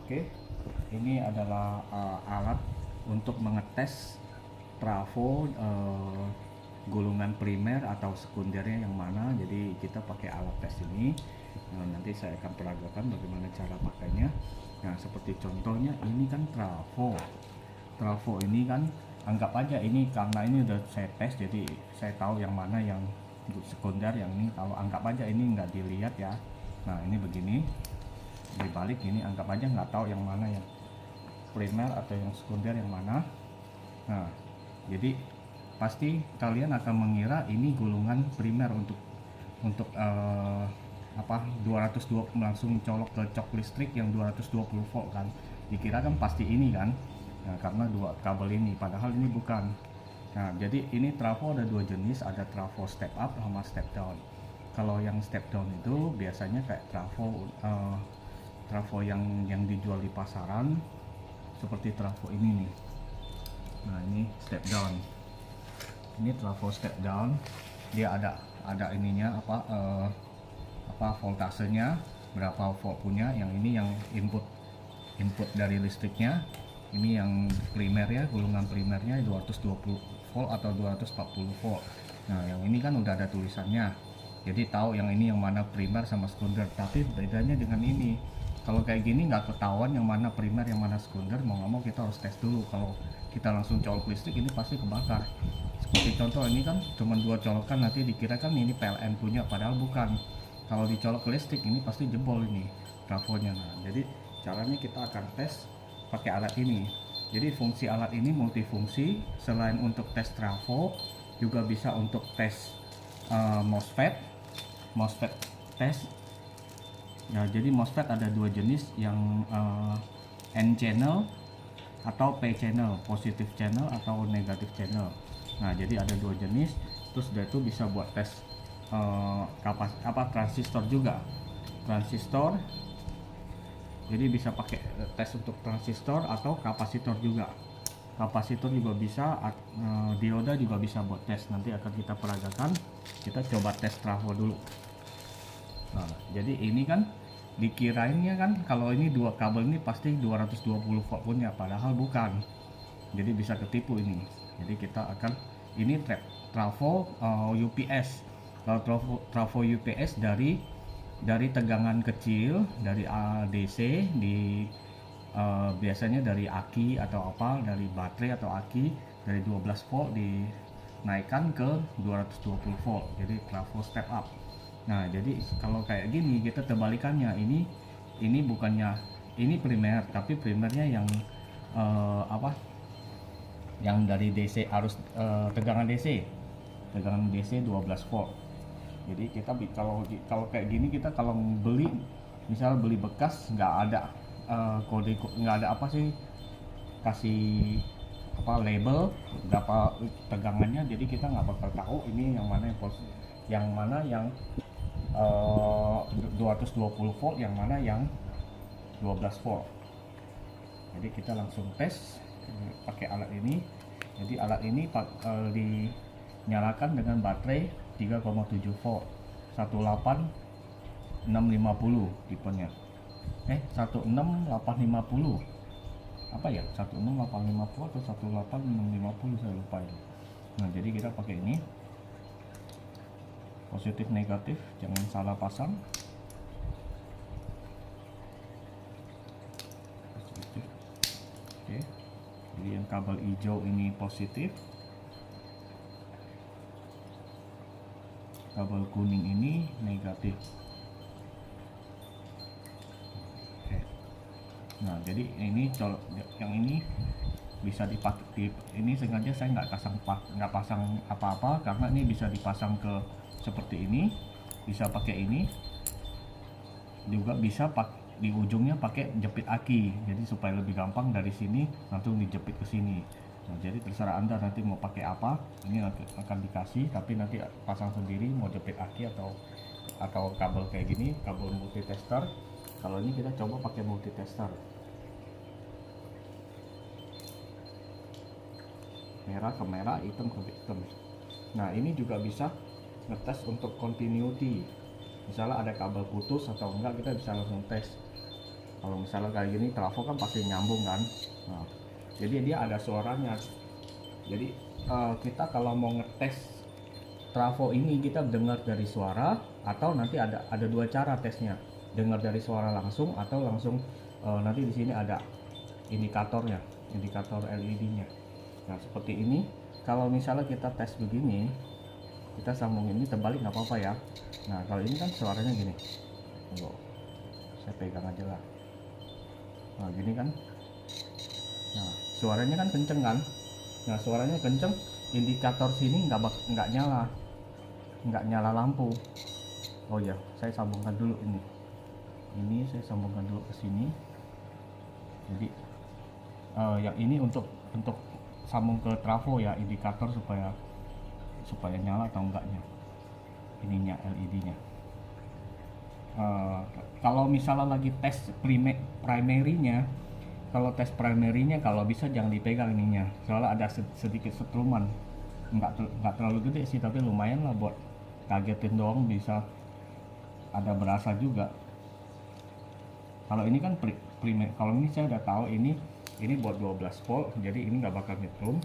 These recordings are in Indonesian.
Oke, ini adalah alat untuk mengetes trafo gulungan primer atau sekundernya yang mana. Jadi kita pakai alat tes ini. Nanti saya akan peragakan bagaimana cara pakainya. Nah, seperti contohnya ini kan trafo ini kan anggap aja ini, karena ini udah saya tes jadi saya tahu yang mana yang sekunder, yang ini kalau anggap aja ini nggak dilihat ya. Nah, ini begini dibalik, ini anggap aja nggak tahu yang mana yang primer atau yang sekunder yang mana. Nah, jadi pasti kalian akan mengira ini gulungan primer untuk 220 langsung colok ke cok listrik yang 220 volt kan, dikira kan pasti ini kan. Nah, karena dua kabel ini, padahal ini bukan. Nah, jadi ini trafo ada dua jenis, ada trafo step up sama step down. Kalau yang step down itu biasanya kayak trafo yang dijual di pasaran, seperti trafo ini nih. Nah, ini step down. Ini trafo step down, dia ada ininya voltasenya berapa volt punya. Yang ini yang input dari listriknya. Ini yang primer ya, gulungan primernya 220 volt atau 240 volt. Nah, yang ini kan udah ada tulisannya, jadi tahu yang ini yang mana primer sama sekunder. Tapi bedanya dengan ini, kalau kayak gini nggak ketahuan yang mana primer yang mana sekunder. Mau nggak mau kita harus tes dulu. Kalau kita langsung colok listrik ini pasti kebakar. Seperti contoh ini kan cuma dua colokan, nanti dikira kan ini PLN punya, padahal bukan. Kalau dicolok ke listrik ini pasti jebol ini trafonya. Nah, jadi caranya kita akan tes pakai alat ini. Jadi fungsi alat ini multifungsi, selain untuk tes trafo juga bisa untuk tes MOSFET tes. Nah, jadi MOSFET ada dua jenis, yang N channel atau P channel, positive channel atau negative channel. Nah, jadi ada dua jenis. Terus dia itu bisa buat tes transistor juga. Transistor, jadi bisa pakai tes untuk transistor atau kapasitor juga. Kapasitor juga bisa, dioda juga bisa buat tes. Nanti akan kita peragakan. Kita coba tes trafo dulu. Nah, jadi ini kan dikirainnya kan kalau ini dua kabel ini pasti 220 volt punya, padahal bukan. Jadi bisa ketipu ini. Jadi kita akan, ini trafo UPS. Kalau trafo UPS dari tegangan kecil, dari DC biasanya dari aki atau dari baterai atau aki, dari 12 volt dinaikkan ke 220 volt, jadi trafo step up. Nah, jadi kalau kayak gini kita terbalikannya, ini bukannya ini primer, tapi primernya yang yang dari DC, arus tegangan DC 12 volt. Jadi kita kalau kayak gini, kita kalau beli, misal beli bekas, nggak ada kode, nggak ada kasih label berapa tegangannya, jadi kita nggak bakal tahu ini yang mana yang 220 volt, yang mana yang 12 volt. Jadi kita langsung tes pakai alat ini. Jadi alat ini dinyalakan dengan baterai 3,7 volt 18650 tipenya. 16850 apa ya, 16850 atau 18650, saya lupa ya. Nah, jadi kita pakai ini positif negatif, jangan salah pasang. Positif. Oke, jadi yang kabel hijau ini positif, kabel kuning ini negatif. Oke. Nah, jadi ini yang ini bisa dipakai. Ini sengaja saya nggak pasang apa-apa, karena ini bisa dipasang ke seperti ini, bisa pakai ini juga, bisa di ujungnya pakai jepit aki, jadi supaya lebih gampang dari sini langsung dijepit ke sini. Nah, jadi terserah Anda nanti mau pakai apa. Ini akan dikasih, tapi nanti pasang sendiri mau jepit aki atau kabel kayak gini, kabel multitester. Kalau ini kita coba pakai multitester. Merah ke merah, hitam ke hitam. Nah, ini juga bisa ngetes untuk continuity. Misalnya ada kabel putus atau enggak, kita bisa langsung tes. Kalau misalnya kayak gini trafo kan pasti nyambung kan. Nah, jadi dia ada suaranya. Jadi kita kalau mau ngetes trafo ini, kita dengar dari suara, atau nanti ada dua cara tesnya, dengar dari suara langsung atau langsung nanti di sini ada indikatornya, indikator LED-nya. Nah seperti ini. Kalau misalnya kita tes begini, kita sambung ini terbalik nggak apa-apa ya. Nah kalau ini kan suaranya gini, tunggu, saya pegang aja lah. Nah gini kan, nah suaranya kan kenceng kan. Nah suaranya kenceng, indikator sini nggak nyala lampu. Oh ya, saya sambungkan dulu ini saya sambungkan dulu ke sini. Jadi yang ini untuk sambung ke trafo ya, indikator supaya nyala atau enggaknya ininya, LED-nya. Kalau misalnya lagi tes primary-nya, kalau bisa jangan dipegang ininya, soalnya ada sedikit setruman, nggak terlalu gede sih, tapi lumayan lah buat kagetin doang, bisa ada berasa juga. Kalau ini kan primary, kalau ini saya udah tahu ini buat 12 volt, jadi ini nggak bakal nyetrum.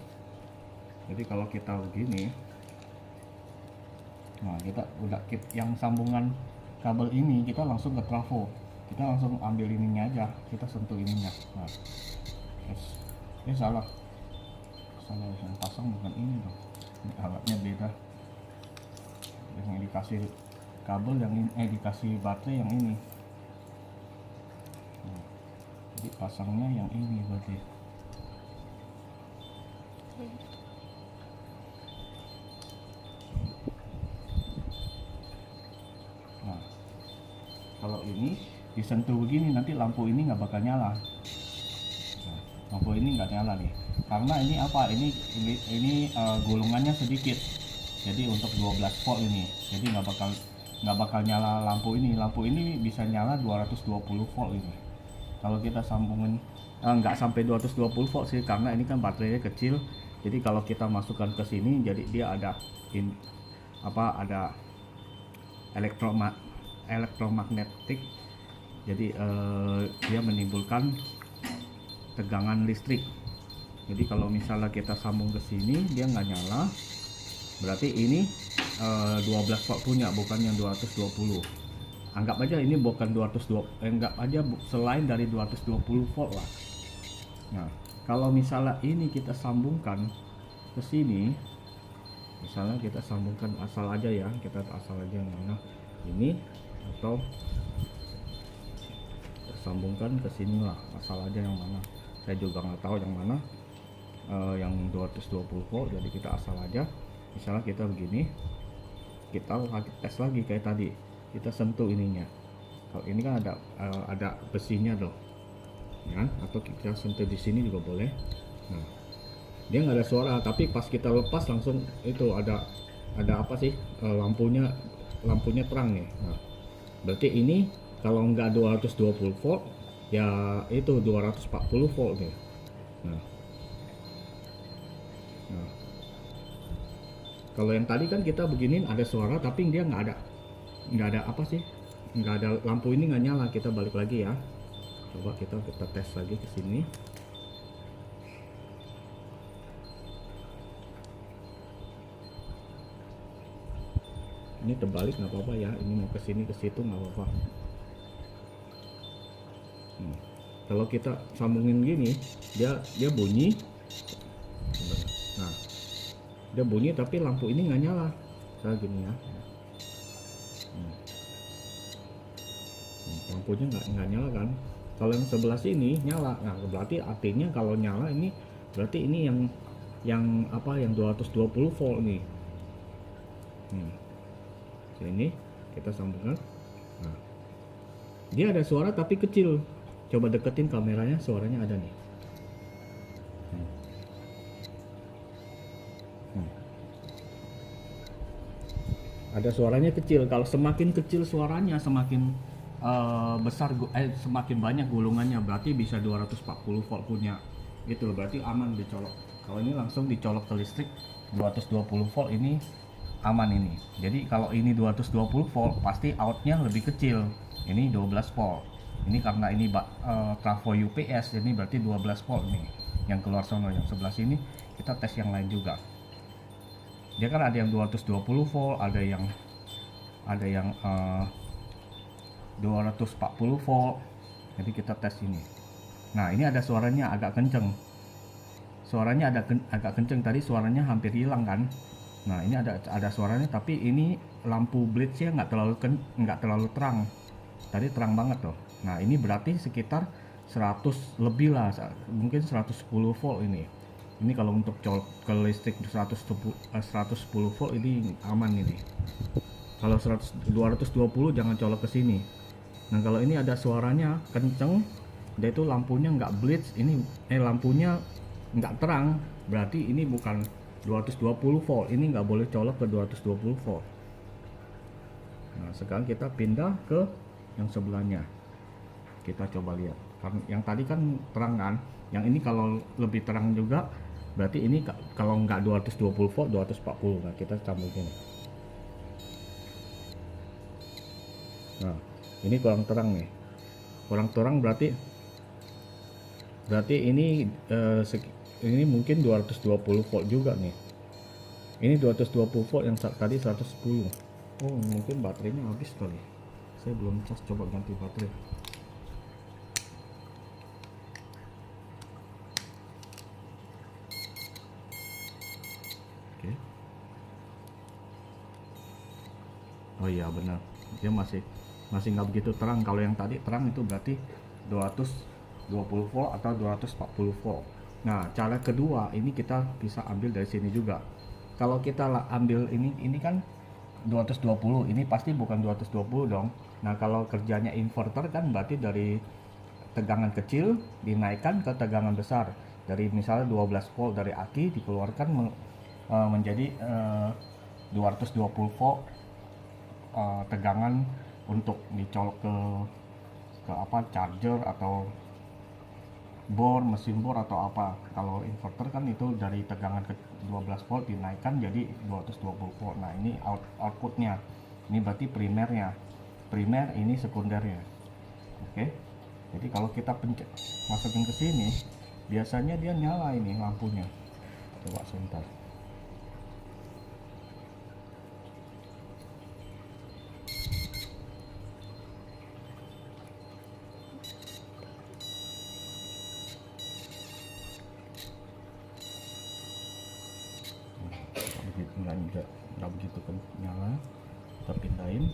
Jadi kalau kita begini, nah kita udah yang sambungan kabel ini, kita langsung ke trafo, kita langsung ambil ininya aja, kita sentuh ininya. Nah salah yang pasang bukan ini dong, ini alatnya beda, yang dikasih kabel yang ini, dikasih baterai yang ini. Nah, jadi pasangnya yang ini berarti. Nah kalau ini disentuh begini, nanti lampu ini nggak bakal nyala. Nah, lampu ini nggak nyala nih, karena ini apa, ini gulungannya sedikit, jadi untuk 12 volt ini, jadi nggak bakal nyala lampu ini bisa nyala 220 volt ini. Kalau kita sambungin nggak sampai 220 volt sih, karena ini kan baterainya kecil. Jadi kalau kita masukkan ke sini, jadi dia ada ada elektromagnetik, jadi dia menimbulkan tegangan listrik. Jadi kalau misalnya kita sambung ke sini dia nggak nyala, berarti ini 12 volt punya, bukan yang 220. Anggap aja ini bukan 220, anggap aja selain dari 220 volt lah. Nah kalau misalnya ini kita sambungkan ke sini, misalnya kita sambungkan asal aja ya, kita asal aja yang mana ini, atau kita sambungkan ke sini lah, asal aja yang mana, saya juga nggak tahu yang mana yang 220 volt, jadi kita asal aja. Misalnya kita begini, kita tes lagi kayak tadi, kita sentuh ininya. Kalau ini kan ada besinya loh, ya, atau kita sentuh di sini juga boleh. Nah dia nggak ada suara, tapi pas kita lepas langsung itu ada apa sih, lampunya terang nih. Nah berarti ini kalau nggak 220 volt ya itu 240 volt nih. Nah kalau yang tadi kan kita beginin ada suara, tapi dia nggak ada apa sih, nggak ada, lampu ini nggak nyala. Kita balik lagi ya, coba kita tes lagi ke sini. Ini terbalik nggak apa-apa ya, ini mau ke sini ke situ nggak apa-apa. Kalau kita sambungin gini, dia bunyi. Nah dia bunyi tapi lampu ini nggak nyala, kayak gini ya. Lampunya nggak nyala kan. Kalau yang sebelah sini nyala, nah berarti artinya kalau nyala ini berarti ini yang apa, yang 220 volt nih. Sini kita sambungkan. Nah dia ada suara tapi kecil, coba deketin kameranya, suaranya ada nih. Ada suaranya kecil. Kalau semakin kecil suaranya, semakin semakin banyak gulungannya, berarti bisa 240 volt punya. Itu berarti aman dicolok. Kalau ini langsung dicolok ke listrik 220 volt, ini aman ini. Jadi kalau ini 220 volt pasti outnya lebih kecil. Ini 12 volt. Ini karena ini trafo UPS, jadi berarti 12 volt nih yang keluar sono. Yang sebelah sini kita tes yang lain juga. Dia kan ada yang 220 volt, ada yang 240 volt. Jadi kita tes ini. Nah, ini ada suaranya agak kenceng. Suaranya agak kenceng, tadi suaranya hampir hilang kan. Nah, ini ada suaranya, tapi ini lampu blitz-nya nggak terlalu terang. Tadi terang banget tuh. Nah, ini berarti sekitar 100 lebih lah, mungkin 110 volt ini. Ini kalau untuk colok ke listrik 110 volt ini aman ini. Kalau 220 jangan colok ke sini. Nah, kalau ini ada suaranya kenceng, dia itu lampunya nggak blitz, ini lampunya nggak terang, berarti ini bukan 220 volt. Ini nggak boleh colok ke 220 volt. Nah, sekarang kita pindah ke yang sebelahnya. Kita coba lihat. Yang tadi kan terang kan, yang ini kalau lebih terang juga, berarti ini kalau nggak 220 volt 240. Nah, kita sambungin. Nah, ini kurang terang nih, kurang terang, berarti ini mungkin 220 volt juga nih. Ini 220 volt, yang tadi 110. Oh, mungkin baterainya habis kali, saya belum cas, coba ganti baterai. Oke. Oh iya benar, dia masih nggak begitu terang. Kalau yang tadi terang itu berarti 220 volt atau 240 volt. Nah, cara kedua ini kita bisa ambil dari sini juga. Kalau kita ambil ini kan 220, ini pasti bukan 220 dong. Nah, kalau kerjanya inverter kan berarti dari tegangan kecil dinaikkan ke tegangan besar. Dari misalnya 12 volt dari aki dikeluarkan menjadi 220 volt tegangan untuk dicolok ke charger atau mesin bor atau apa. Kalau inverter kan itu dari tegangan ke 12 volt dinaikkan jadi 220 volt. Nah, ini outputnya. Ini berarti primernya. Primer, ini sekundernya. Oke. Jadi kalau kita masukin ke sini, biasanya dia nyala ini lampunya. Coba sebentar. Nggak begitu kan nyala. Kita pindahin.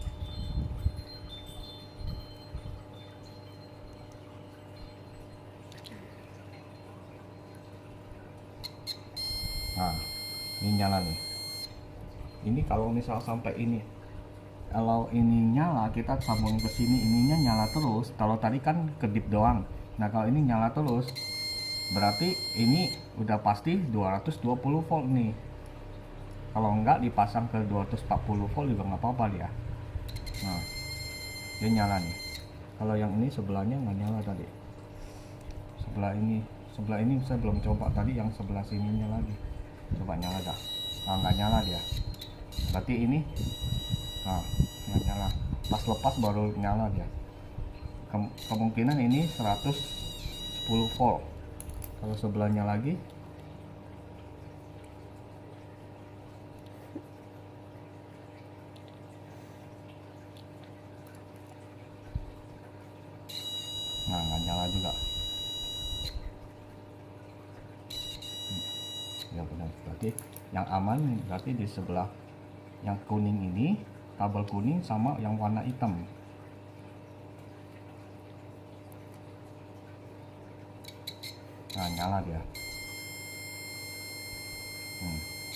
Nah, ini nyala nih. Ini kalau misal sampai ini, kalau ini nyala, kita sambung ke sini, ininya nyala terus. Kalau tadi kan kedip doang. Nah, kalau ini nyala terus, berarti ini udah pasti 220 volt nih. Kalau enggak dipasang ke 240 volt juga nggak apa-apa dia. Nah, dia nyala nih. Kalau yang ini sebelahnya nggak nyala tadi. Sebelah ini saya belum coba, tadi yang sebelah sininya lagi. Coba nyala dah. Nah, nggak nyala dia. Berarti ini, nah, nggak nyala. Pas lepas baru nyala dia. Kemungkinan ini 110 volt. Kalau sebelahnya lagi, nah, nggak nyala juga. Ya benar, berarti yang aman berarti di sebelah yang kuning ini, kabel kuning sama yang warna hitam. Nah, nyala dia.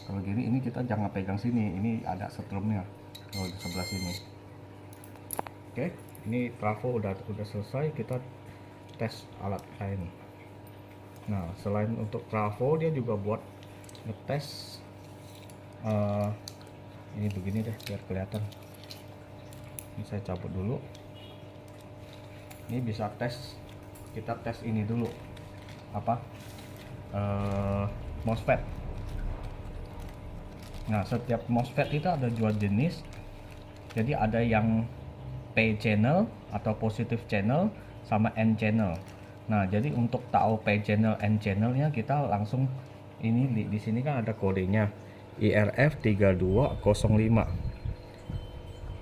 Kalau gini, ini kita jangan pegang sini, ini ada setrumnya kalau di sebelah sini. Oke, ini trafo udah selesai. Kita tes alat lain. Nah, selain untuk trafo, dia juga buat ngetes ini begini deh biar kelihatan. Ini saya cabut dulu. Ini bisa tes, kita tes ini dulu apa MOSFET. Nah, setiap MOSFET itu ada dua jenis. Jadi ada yang P channel atau positive channel sama N channel. Nah, jadi untuk tahu P channel N channelnya kita langsung ini di sini kan ada kodenya IRF 3205.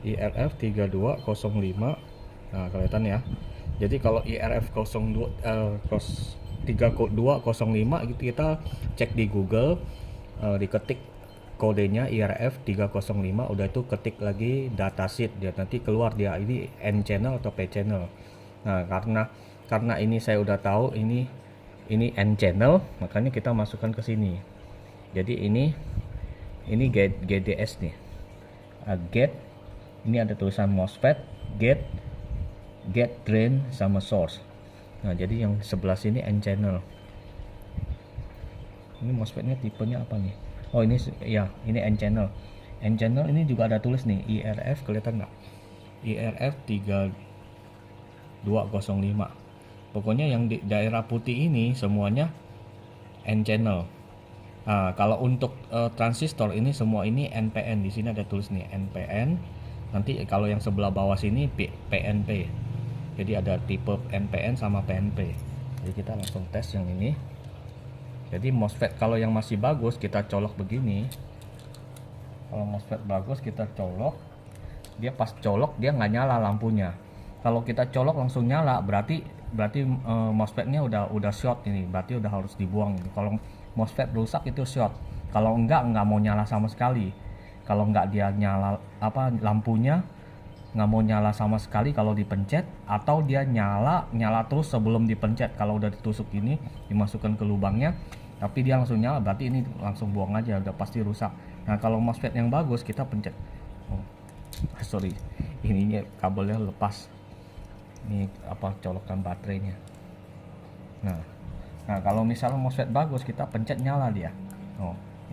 IRF 3205. Nah, kelihatan ya. Jadi kalau IRF 3205 gitu kita cek di Google, diketik kodenya IRF 305, udah itu ketik lagi datasheet, dia nanti keluar dia ini N channel atau P channel. Nah, karena ini saya udah tahu ini N channel, makanya kita masukkan ke sini. Jadi ini GDS nih. Gate, ini ada tulisan MOSFET, gate, drain sama source. Nah, jadi yang sebelah sini N channel. Ini MOSFET-nya tipenya apa nih? Oh, ini ya, ini N channel. N channel ini juga ada tulis nih IRF, kelihatan nggak? IRF 3205. Pokoknya yang di daerah putih ini semuanya N channel. Nah, kalau untuk transistor ini semua ini NPN. Di sini ada tulis nih NPN. Nanti kalau yang sebelah bawah sini PNP. Jadi ada tipe NPN sama PNP. Jadi kita langsung tes yang ini. Jadi MOSFET kalau yang masih bagus kita colok begini. Kalau MOSFET bagus kita colok, dia pas colok dia nggak nyala lampunya. Kalau kita colok langsung nyala, berarti MOSFET-nya udah short ini, berarti udah harus dibuang. Kalau MOSFET rusak itu short. Kalau nggak mau nyala sama sekali. Kalau nggak dia nyala lampunya nggak mau nyala sama sekali kalau dipencet, atau dia nyala terus sebelum dipencet. Kalau udah ditusuk ini dimasukkan ke lubangnya tapi dia langsung nyala, berarti ini langsung buang aja, udah pasti rusak. Nah, kalau MOSFET yang bagus kita pencet, sorry, ininya kabelnya lepas, ini colokan baterainya. Nah kalau misalnya MOSFET bagus kita pencet nyala dia.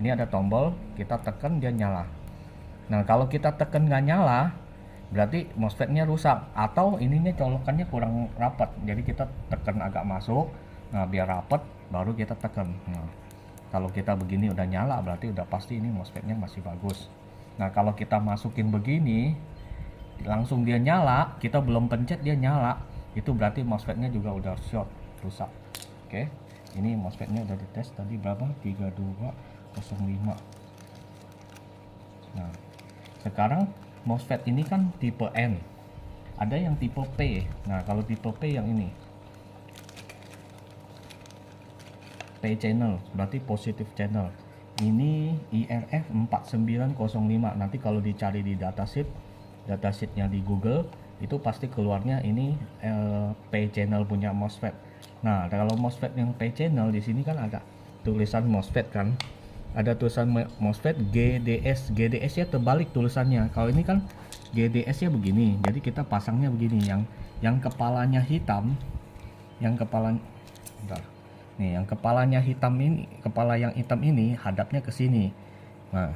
Ini ada tombol, kita tekan dia nyala. Nah, kalau kita tekan nggak nyala berarti MOSFET-nya rusak atau ininya colokannya kurang rapat. Jadi kita tekan agak masuk, nah biar rapat baru kita tekan. Nah, kalau kita begini udah nyala berarti udah pasti ini MOSFET-nya masih bagus. Nah, kalau kita masukin begini langsung dia nyala, kita belum pencet dia nyala, itu berarti MOSFET-nya juga udah short, rusak. Oke, ini MOSFET-nya udah dites tadi berapa? 3205. Nah, sekarang MOSFET ini kan tipe N, ada yang tipe P. Nah, kalau tipe P yang ini P channel, berarti positive channel. Ini IRF 4905. Nanti kalau dicari di datasheetnya di Google itu pasti keluarnya ini P channel punya MOSFET. Nah, kalau MOSFET yang P channel di sini kan ada tulisan MOSFET kan, ada tulisan MOSFET GDS. GDS ya terbalik tulisannya. Kalau ini kan GDS ya begini. Jadi kita pasangnya begini, yang kepalanya hitam, yang kepalanya hitam ini, kepala yang hitam ini hadapnya ke sini. Nah,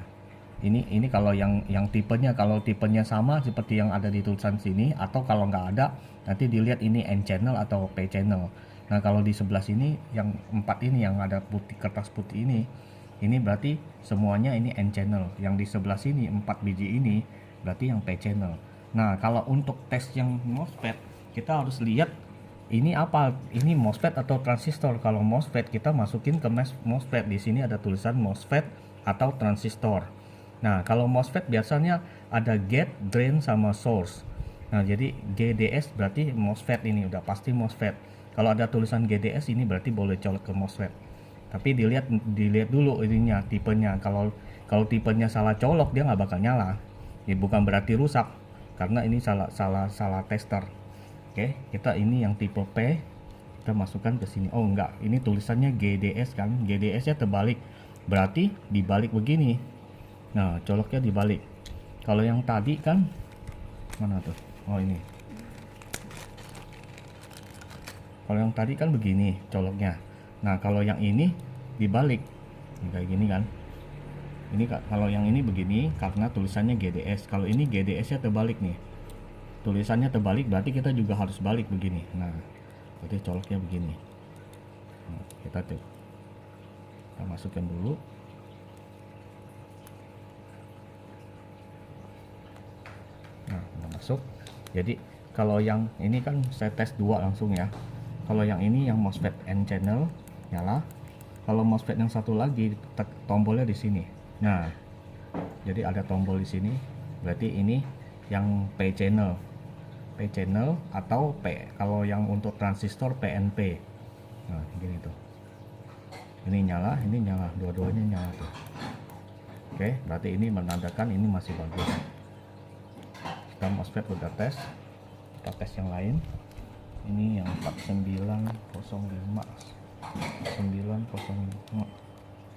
ini kalau yang tipenya, kalau tipenya sama seperti yang ada di tulisan sini, atau kalau nggak ada nanti dilihat ini N channel atau P channel. Nah, kalau di sebelah sini yang 4 ini yang ada putih, kertas putih ini berarti semuanya ini N channel. Yang di sebelah sini 4 biji ini berarti yang P channel. Nah, kalau untuk tes yang MOSFET kita harus lihat ini apa, ini MOSFET atau transistor. Kalau MOSFET kita masukin ke MOSFET, di sini ada tulisan MOSFET atau transistor. Nah, kalau MOSFET biasanya ada gate, drain sama source. Nah, jadi GDS berarti MOSFET, ini udah pasti MOSFET. Kalau ada tulisan GDS ini berarti boleh colok ke MOSFET. Tapi dilihat dulu ininya, tipenya. Kalau tipenya salah colok dia nggak bakal nyala. Ini bukan berarti rusak, karena ini salah tester. Oke, kita ini yang tipe P, kita masukkan ke sini. Oh enggak, ini tulisannya GDS kan, GDS nya terbalik, berarti dibalik begini. Nah, coloknya dibalik. Kalau yang tadi kan mana tuh? Oh ini. Kalau yang tadi kan begini coloknya. Nah, kalau yang ini dibalik, kayak gini kan. Ini kalau yang ini begini karena tulisannya GDS. Kalau ini GDS-nya terbalik nih. Tulisannya terbalik berarti kita juga harus balik begini. Nah, berarti coloknya begini. Nah, kita masukkan dulu. Nah, udah masuk. Jadi Kalau yang ini kan saya tes dua langsung ya. Kalau yang ini yang MOSFET N channel nyala. Kalau MOSFET yang satu lagi tombolnya di sini. Nah, jadi ada tombol di sini. Berarti ini yang P channel. P channel atau P. Kalau yang untuk transistor PNP. Nah, gini tuh. Ini nyala, dua-duanya nyala tuh. Oke, berarti ini menandakan ini masih bagus. Kita MOSFET udah tes. Kita tes yang lain. Ini yang 4905. 905.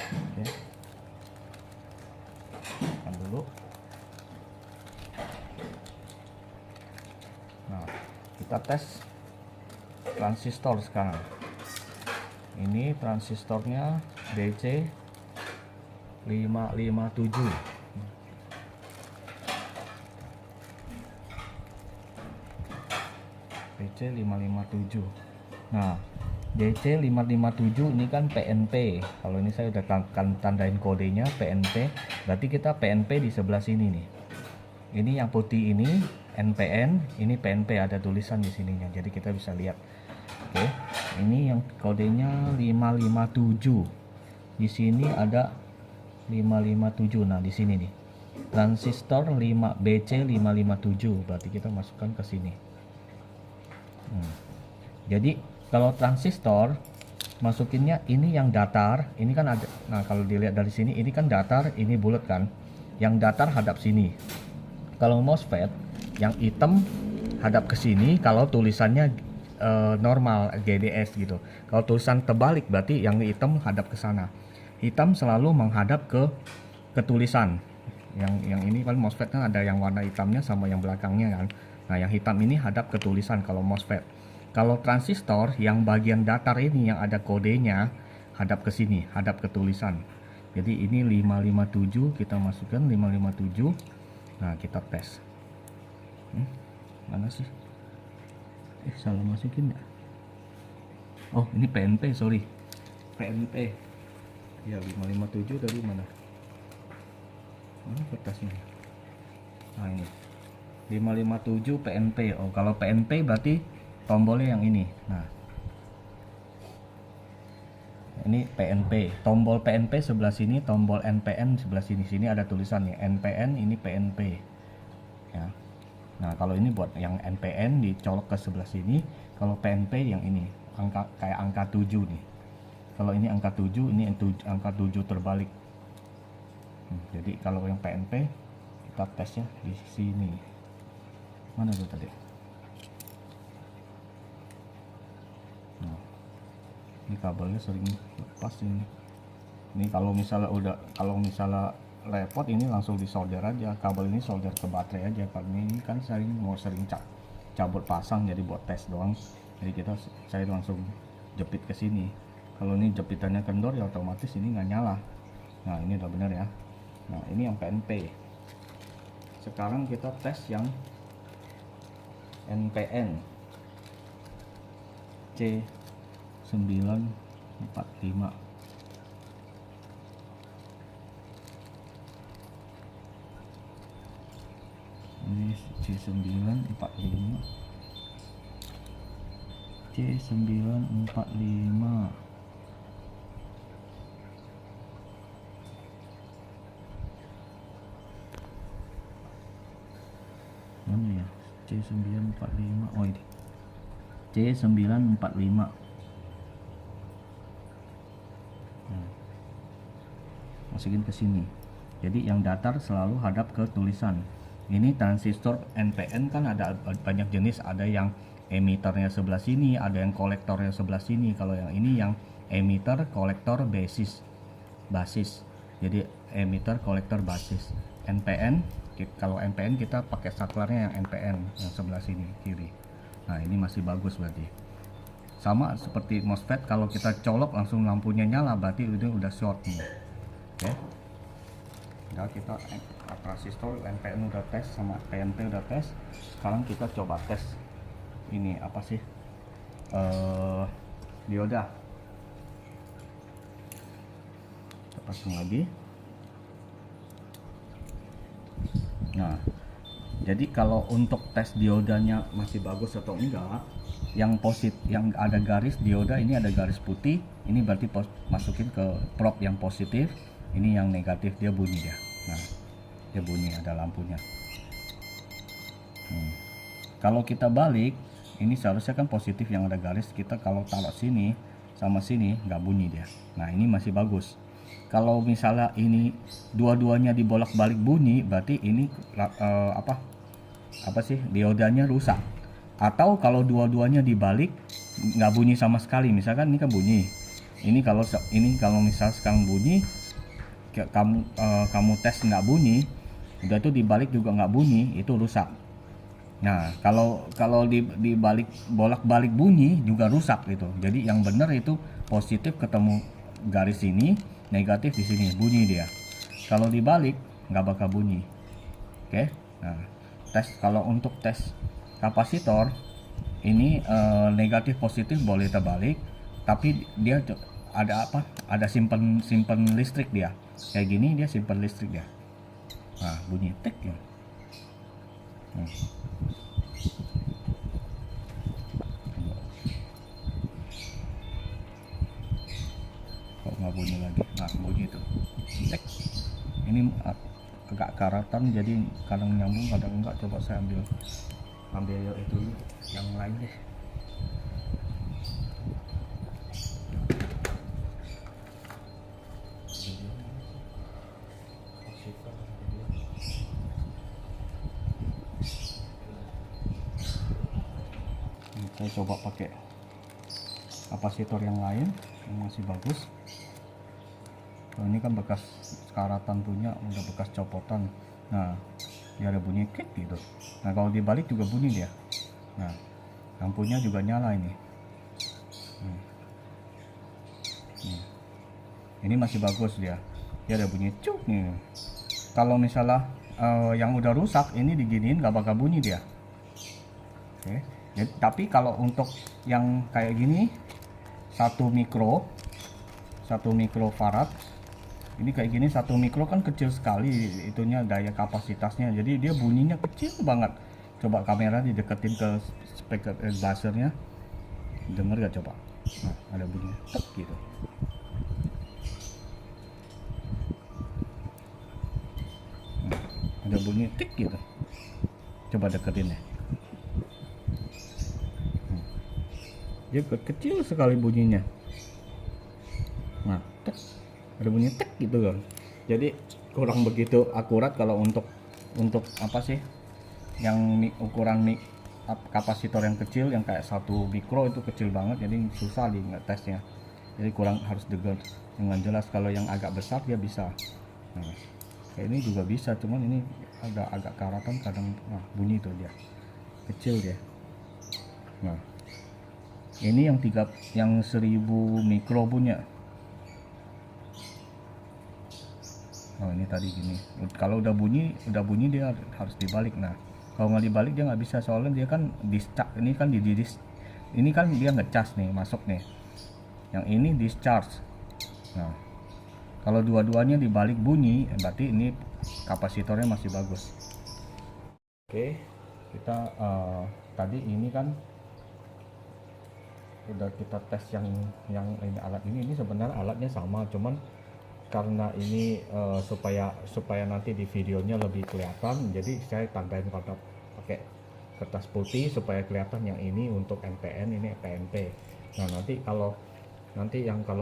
Oke. Tekan dulu. Nah, kita tes transistor sekarang. Ini transistornya DC 557. DC 557. Nah, DC 557 ini kan PNP. Kalau ini saya udah tandain kodenya PNP. Berarti kita PNP di sebelah sini nih. Ini yang putih ini NPN, ini PNP, ada tulisan di sininya. Jadi kita bisa lihat. Oke. Ini yang kodenya 557. Di sini ada 557. Nah, di sini nih. Transistor 5 BC 557. Berarti kita masukkan ke sini. Jadi kalau transistor masukinnya ini yang datar, ini kan ada. Nah, kalau dilihat dari sini ini kan datar, ini bulat kan. Yang datar hadap sini. Kalau MOSFET yang hitam hadap ke sini, kalau tulisannya normal GDS gitu. Kalau tulisan terbalik berarti yang hitam hadap ke sana. Hitam selalu menghadap ke tulisan. Yang ini kan MOSFET kan ada yang warna hitamnya sama yang belakangnya kan. Nah, yang hitam ini hadap ke tulisan kalau MOSFET. Kalau transistor yang bagian datar ini yang ada kodenya hadap ke sini, hadap ke tulisan. Jadi ini 557, kita masukkan 557. Nah, kita tes. Mana sih? Salah masukin ya? Oh, ini PNP, sorry. PNP. Ya, 557 dari mana? Mana kertasnya? Nah, ini. 557 PNP. Oh, kalau PNP berarti tombolnya yang ini. Nah, ini PNP. Tombol PNP sebelah sini, tombol NPN sebelah sini. Sini ada tulisannya NPN, ini PNP. Ya. Nah, kalau ini buat yang NPN dicolok ke sebelah sini. Kalau PNP yang ini, kayak angka 7 nih. Kalau ini angka 7, ini angka 7 terbalik. Jadi kalau yang PNP kita tesnya di sini. Mana tuh tadi? Nah, ini kabelnya sering lepas ini. Ini kalau misalnya repot ini langsung disolder aja. Kabel ini solder ke baterai aja. Kalau ini kan sering cabut pasang, jadi buat tes doang. Jadi saya langsung jepit ke sini. Kalau ini jepitannya kendor ya otomatis ini nggak nyala. Nah, ini udah benar ya. Nah, ini yang PNP. Sekarang kita tes yang NPN C945. Ini C945. Mana ya? C945. Oh, ini C945. Masukin ke sini. Jadi yang datar selalu hadap ke tulisan. Ini transistor NPN kan ada banyak jenis, ada yang emiternya sebelah sini, ada yang kolektornya sebelah sini. Kalau yang ini yang emitter, kolektor, basis. Jadi emitter, kolektor, basis. NPN, kalau NPN kita pakai saklarnya yang NPN yang sebelah sini kiri. Nah, ini masih bagus berarti. Sama seperti MOSFET, kalau kita colok langsung lampunya nyala berarti ini udah short nih. Oke. Nah, kita transistor NPN udah tes sama PNP udah tes. Sekarang kita coba tes ini apa sih? Dioda. Kita pasang lagi. Nah, Jadi kalau untuk tes diodanya masih bagus atau enggak, yang positif, yang ada garis dioda ini ada garis putih, ini berarti masukin ke probe yang positif, ini yang negatif, dia bunyi dia. Nah, dia bunyi, ada lampunya. Kalau kita balik, ini seharusnya kan positif yang ada garis, kita kalau taruh sini sama sini nggak bunyi dia. Nah, ini masih bagus. Kalau misalnya ini dua-duanya dibolak-balik bunyi, berarti ini apa sih, diodanya rusak. Atau kalau dua-duanya dibalik nggak bunyi sama sekali, misalkan ini kan bunyi, ini kalau misal sekarang bunyi, kamu tes nggak bunyi, udah tuh dibalik juga nggak bunyi, itu rusak. Nah, kalau dibalik bolak-balik bunyi juga rusak gitu. Jadi yang benar itu positif ketemu garis ini, negatif di sini bunyi dia. Kalau dibalik nggak bakal bunyi. Oke. Nah, kalau untuk tes kapasitor ini negatif positif boleh terbalik, tapi dia ada apa? Ada simpen listrik dia. Kayak gini dia simpen listrik dia. Nah, bunyi tek ya. Kok nggak bunyi lagi? Nah, bunyi tuh. Tek. Ini agak karatan, jadi kadang nyambung kadang enggak. Coba saya ambil itu yang lain deh. Saya coba pakai kapasitor yang lain yang masih bagus. Nah, ini kan bekas karatan punya, udah bekas copotan. Nah, dia ada bunyi klik gitu. Nah, kalau dibalik juga bunyi dia. Nah, lampunya juga nyala ini. Ini masih bagus dia. Dia ada bunyi cuk nih. Kalau misalnya yang udah rusak ini diginiin nggak bakal bunyi dia. Oke. Jadi, tapi kalau untuk yang kayak gini 1 mikrofarad, ini kayak gini 1 mikro kan kecil sekali itunya, daya kapasitasnya, jadi dia bunyinya kecil banget. Coba kamera dideketin ke speaker buzzernya, denger gak coba? Nah, ada bunyi tek gitu. Nah, ada bunyi tik gitu. Coba deketin deh. Dia kecil sekali bunyinya. Nah, tek, ada bunyi tek gitu kan. Jadi kurang begitu akurat kalau untuk apa sih, yang ukuran kapasitor yang kecil, yang kayak 1 mikro itu kecil banget, jadi susah di ngetesnya. Jadi kurang, harus dengar dengan jelas. Kalau yang agak besar dia bisa. Nah, kayak ini juga bisa, cuman ini agak karatan kadang. Nah, bunyi tuh dia kecil dia. Nah, ini yang 1000 mikro punya. Oh, ini tadi gini. Kalau udah bunyi dia harus dibalik. Nah, kalau nggak dibalik dia nggak bisa, soalnya dia kan discharge. Ini kan dia ngecas nih, masuk nih. Yang ini discharge. Nah, kalau dua-duanya dibalik bunyi, berarti ini kapasitornya masih bagus. Oke, kita tadi ini kan udah kita tes yang ini, alat ini sebenarnya alatnya sama, cuman karena ini supaya nanti di videonya lebih kelihatan, jadi saya tandain pakai kertas putih supaya kelihatan yang ini untuk NPN, ini PNP. Nah, nanti kalau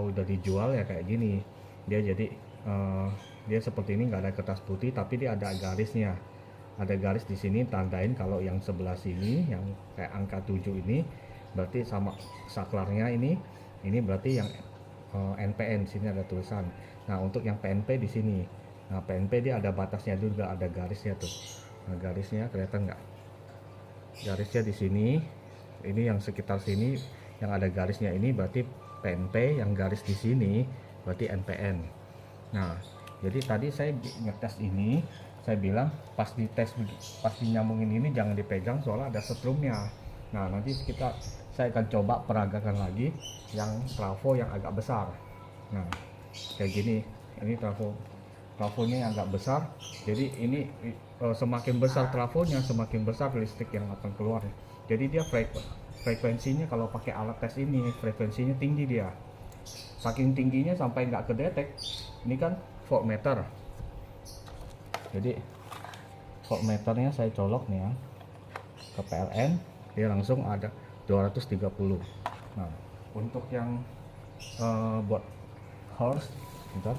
udah dijual ya kayak gini, dia jadi dia seperti ini, nggak ada kertas putih tapi dia ada garisnya, ada garis di sini tandain kalau yang sebelah sini yang kayak angka 7 ini berarti sama saklarnya, ini berarti yang NPN, sini ada tulisan. Nah, untuk yang PNP di sini. Nah, PNP dia ada batasnya juga, ada garisnya tuh. Nah, garisnya kelihatan nggak? Garisnya di sini. Ini yang sekitar sini yang ada garisnya ini berarti PNP, yang garis di sini berarti NPN. Nah, jadi tadi saya ngetes ini, saya bilang pas dinyambungin ini jangan dipegang soalnya ada setrumnya. Nah, nanti saya akan coba peragakan lagi yang trafo yang agak besar. Nah, kayak gini, ini trafo trafonya yang agak besar. Jadi ini semakin besar trafonya, semakin besar listrik yang akan keluar. Jadi dia frekuensinya kalau pakai alat tes ini frekuensinya tinggi dia. Saking tingginya sampai nggak kedetek. Ini kan voltmeter. Jadi voltmeternya saya colok nih ya ke PLN, dia langsung ada 230. Nah, untuk yang buat horse, bentar.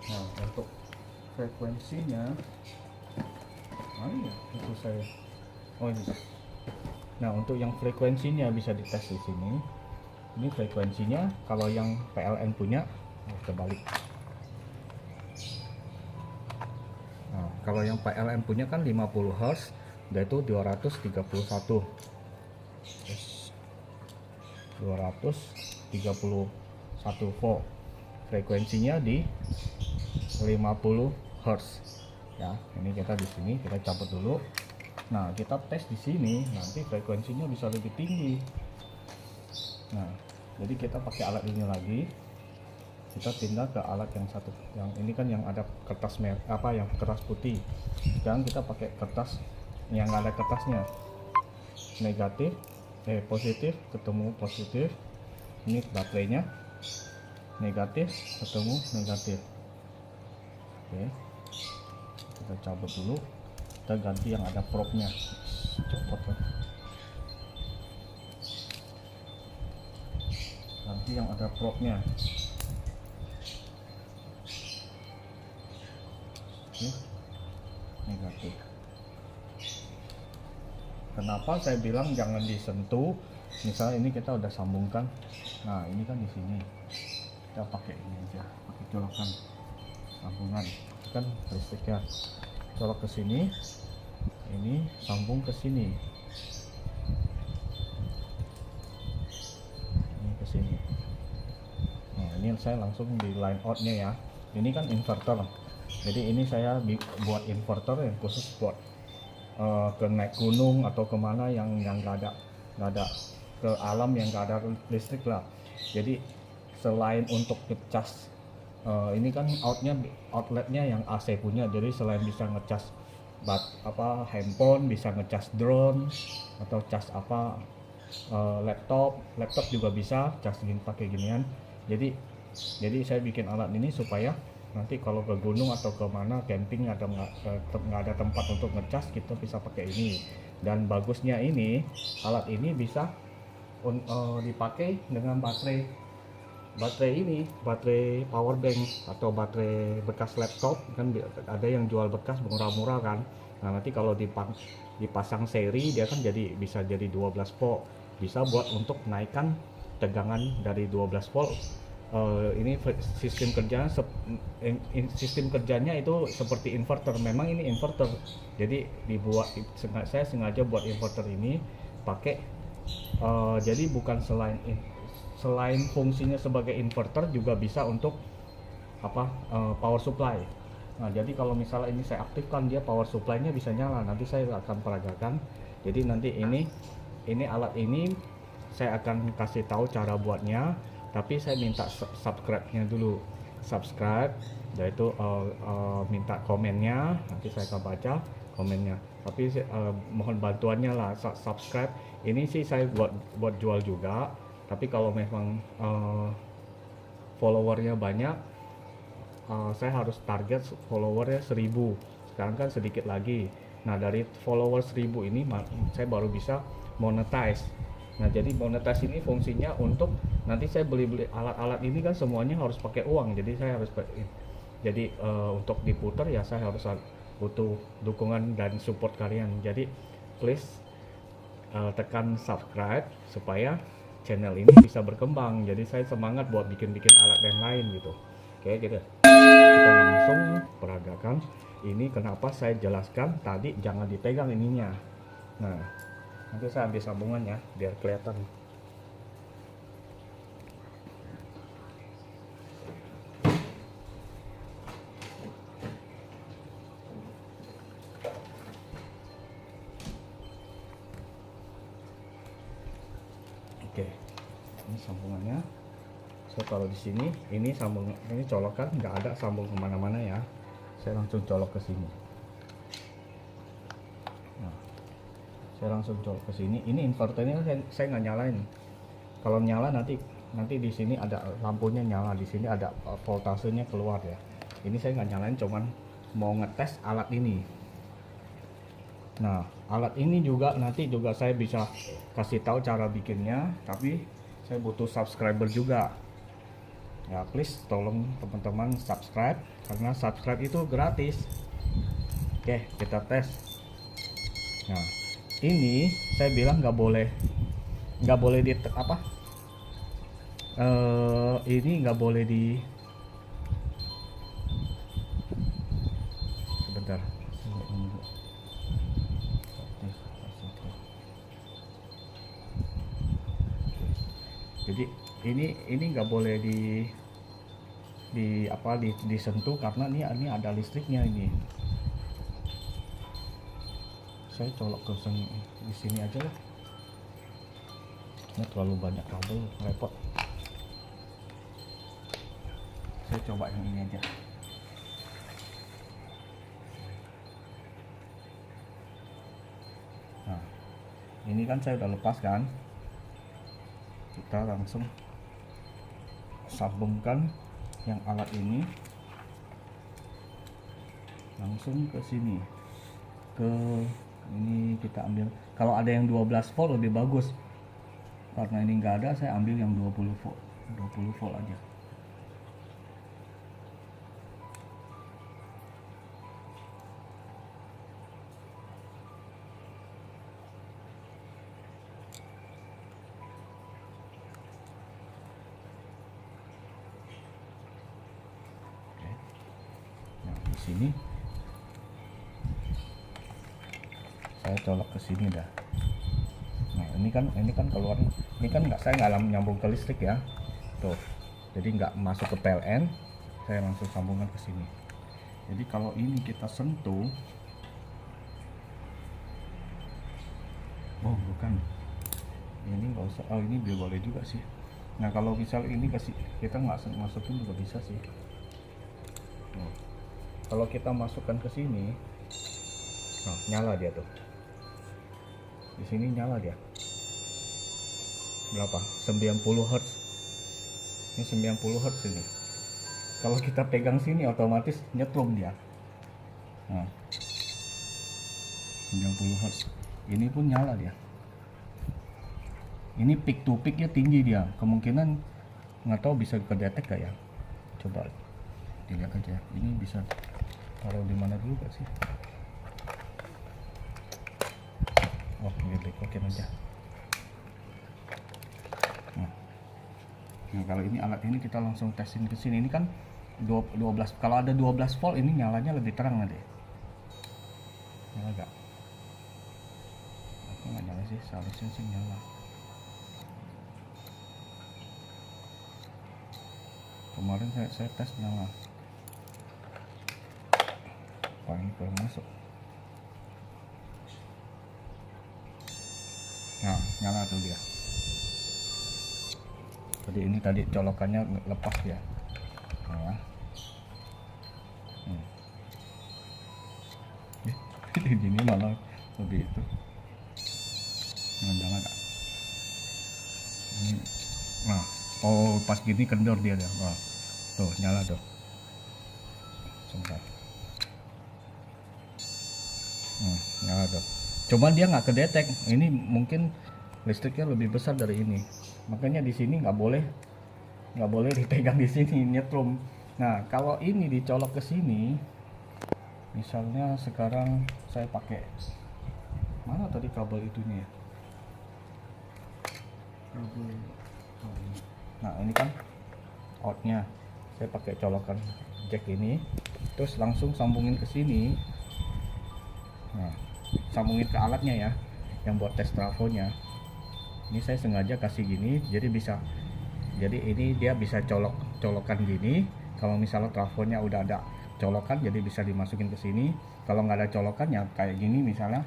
Nah, untuk frekuensinya, ya itu saya. Oh ini. Nah, untuk yang frekuensinya bisa dites di sini. Ini frekuensinya kalau yang PLN punya, kebalik. Nah, kalau yang PLN punya kan 50 Hz, yaitu 231. 231 volt. Frekuensinya di 50 Hz. Ya, ini kita di sini kita cabut dulu. Nah, kita tes di sini, nanti frekuensinya bisa lebih tinggi. Nah, jadi kita pakai alat ini lagi. Kita pindah ke alat yang satu, yang ini kan yang ada kertas yang kertas putih. Sekarang kita pakai kertas yang nggak ada kertasnya. Positif ketemu positif. Ini baterainya. Negatif ketemu negatif. Oke. Kita cabut dulu. Kita ganti yang ada probe-nya. Copot kan. Ganti yang ada probe-nya. Oke. Negatif. Kenapa saya bilang jangan disentuh? Misalnya ini kita udah sambungkan. Nah, ini kan di sini. Kita pakai ini aja, pakai colokan sambungan. Kan listriknya. Colok ke sini. Ini sambung ke sini. Ini ke sini. Nah, ini saya langsung di line out-nya ya. Ini kan inverter. Jadi ini saya buat inverter yang khusus buat ke naik gunung atau kemana yang nggak ada ke alam yang nggak ada listrik lah. Jadi selain untuk ngecas ini kan outletnya yang AC punya, jadi selain bisa ngecas handphone, bisa ngecas drone atau cas laptop juga bisa cas pakai ginian. Jadi saya bikin alat ini supaya nanti kalau ke gunung atau ke mana camping atau nggak ada tempat untuk ngecas, kita bisa pakai ini. Dan bagusnya ini alat ini bisa dipakai dengan baterai power bank atau baterai bekas laptop. Kan ada yang jual bekas murah-murah kan. Nah, nanti kalau dipasang seri dia kan bisa jadi 12 volt, bisa buat untuk naikkan tegangan dari 12 volt. Ini sistem kerjanya itu seperti inverter. Memang ini inverter, jadi saya sengaja buat inverter ini pakai jadi bukan selain fungsinya sebagai inverter, juga bisa untuk power supply. Nah, jadi kalau misalnya ini saya aktifkan, dia power supply-nya bisa nyala. Nanti saya akan peragakan. Jadi nanti ini alat ini saya akan kasih tahu cara buatnya, tapi saya minta subscribe-nya dulu. Subscribe, yaitu minta komennya, nanti saya akan baca komennya. Tapi mohon bantuannya lah, subscribe. Ini sih saya buat jual juga, tapi kalau memang followernya banyak, saya harus target followernya 1000. Sekarang kan sedikit lagi. Nah, dari follower 1000 ini saya baru bisa monetize. Nah, jadi monetize ini fungsinya untuk nanti saya beli alat-alat ini kan semuanya harus pakai uang. Jadi saya harus untuk diputar ya saya harus butuh dukungan dan support kalian. Jadi please tekan subscribe supaya channel ini bisa berkembang. Jadi saya semangat buat bikin alat yang lain gitu. Oke, gitu. Kita langsung peragakan. Ini kenapa saya jelaskan tadi jangan dipegang ininya. Nah, nanti saya ambil sambungannya biar kelihatan. Ini sambungannya. So kalau di sini ini sambung, ini colokan nggak ada sambung kemana-mana ya. Saya langsung colok ke sini. Nah, saya langsung colok ke sini. Ini inverternya saya nggak nyalain. Kalau nyala nanti di sini ada lampunya nyala, di sini ada voltasenya keluar ya. Ini saya nggak nyalain, cuman mau ngetes alat ini. Nah, alat ini juga nanti juga saya bisa kasih tahu cara bikinnya, tapi saya butuh subscriber juga. Ya, please tolong teman-teman subscribe, karena subscribe itu gratis. Oke, kita tes. Nah, ini saya bilang nggak boleh di apa? Ini nggak boleh di, sebentar. Jadi ini nggak boleh disentuh karena ini ada listriknya ini. Saya colok ke di sini aja lah. Ini terlalu banyak kabel, repot. Saya coba yang ini aja. Nah, ini kan saya udah lepas kan. Kita langsung sambungkan yang alat ini langsung ke sini, ke ini kita ambil. Kalau ada yang 12 volt lebih bagus, karena ini nggak ada, saya ambil yang 20 volt aja. Sini saya colok ke sini dah. Nah, ini kan keluar, ini kan saya nggak nyambung ke listrik ya, tuh, jadi nggak masuk ke PLN, saya langsung sambungkan ke sini. Jadi kalau ini kita sentuh, oh bukan, ini nggak usah, oh ini boleh juga sih. Nah, kalau misal ini kita nggak masukin juga bisa sih. Nah, kalau kita masukkan ke sini, nah, nyala dia tuh. Di sini nyala dia. Berapa? 90 Hz. Ini 90 Hz ini. Kalau kita pegang sini otomatis nyetrum dia. Nah, 90 Hz. Ini pun nyala dia. Ini peak to peaknya tinggi dia. Kemungkinan nggak tahu bisa kedetek gak ya. Coba dilihat aja. Ini bisa taruh di mana dulu gak sih? Oh, ini lekokin aja. Nah, kalau ini alat ini kita langsung tesin ke sini. Ini kan 12. Kalau ada 12 volt ini nyalanya lebih terang nanti. Nyala gak? Aku nggak nyala sih, seharusnya sih nyala. Kemarin saya tes nyala. Wah, ini belum masuk. Nah, nyala tuh dia. Jadi ini tadi colokannya lepas ya. Nah. Ini malah lebih itu. Nyala gak? Nah, oh pas gini kendor dia dah. Wah, tuh nyala tuh. Sebentar. Nyala tuh. Cuman dia nggak kedetek. Ini mungkin listriknya lebih besar dari ini. Makanya di sini nggak boleh dipegang di sini, nyetrum. Nah, kalau ini dicolok ke sini, misalnya sekarang saya pakai mana tadi kabel itunya ya? Kabel. Nah, ini kan outnya. Saya pakai colokan jack ini, terus langsung sambungin ke sini. Nah, sambungin ke alatnya ya, yang buat tes trafonya. Ini saya sengaja kasih gini, jadi ini dia bisa colokan gini. Kalau misalnya trafonya udah ada colokan, jadi bisa dimasukin ke sini. Kalau nggak ada colokan ya kayak gini, misalnya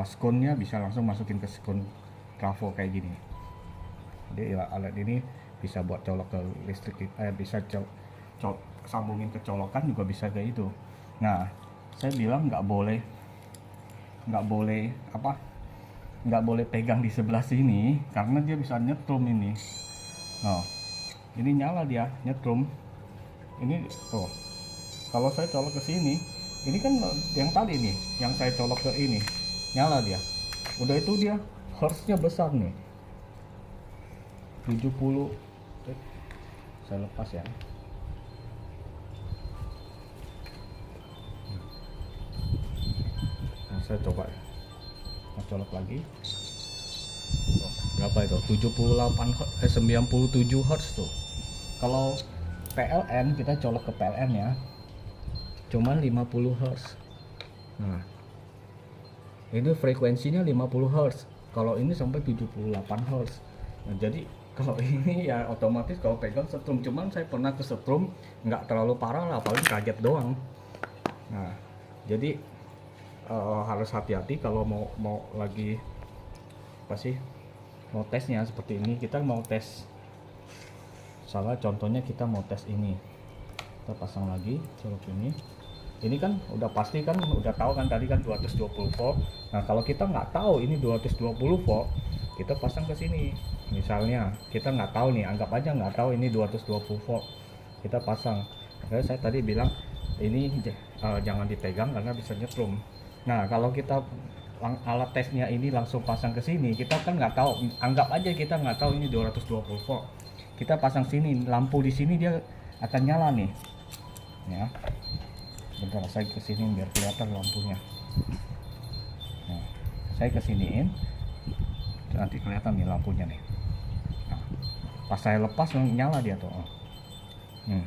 skonnya bisa langsung masukin ke skon trafo kayak gini. Jadi alat ini bisa buat colok ke listrik, bisa sambungin ke colokan juga bisa kayak itu. Nah, saya bilang nggak boleh nggak boleh pegang di sebelah sini karena dia bisa nyetrum ini. Nah, ini nyala dia nyetrum. Ini tuh, kalau saya colok ke sini, ini kan yang tadi nih, yang saya colok ke ini, nyala dia. Udah itu dia hertznya besar nih, 70. Saya lepas ya. Nah, saya coba ya. Nah, colok lagi. Oh, berapa itu? 97 Hz tuh. Kalau PLN, kita colok ke PLN ya, cuman 50 Hz. Nah, ini frekuensinya 50 Hz. Kalau ini sampai 78 Hz. Nah, jadi kalau ini ya otomatis kalau pegang setrum, cuman saya pernah ke setrum, nggak terlalu parah lah, paling kaget doang. Nah, jadi harus hati-hati kalau mau lagi apa sih, mau tesnya seperti ini. Kita mau tes, salah contohnya kita mau tes ini, kita pasang lagi colok ini kan udah pasti kan, udah tahu kan tadi kan 220 volt. Nah, kalau kita nggak tahu ini 220 volt, kita pasang ke sini. Misalnya kita nggak tahu nih, anggap aja nggak tahu ini 220 volt, kita pasang. Makanya saya tadi bilang ini jangan dipegang karena bisa nyetrum. Nah, kalau kita alat tesnya ini langsung pasang ke sini, kita kan nggak tahu, anggap aja kita nggak tahu ini 220 volt, kita pasang sini, lampu di sini dia akan nyala nih ya. Bentar, saya kesini biar kelihatan lampunya. Nah, saya kesiniin, nanti kelihatan nih lampunya nih. Nah, pas saya lepas nyala dia tuh. Nah,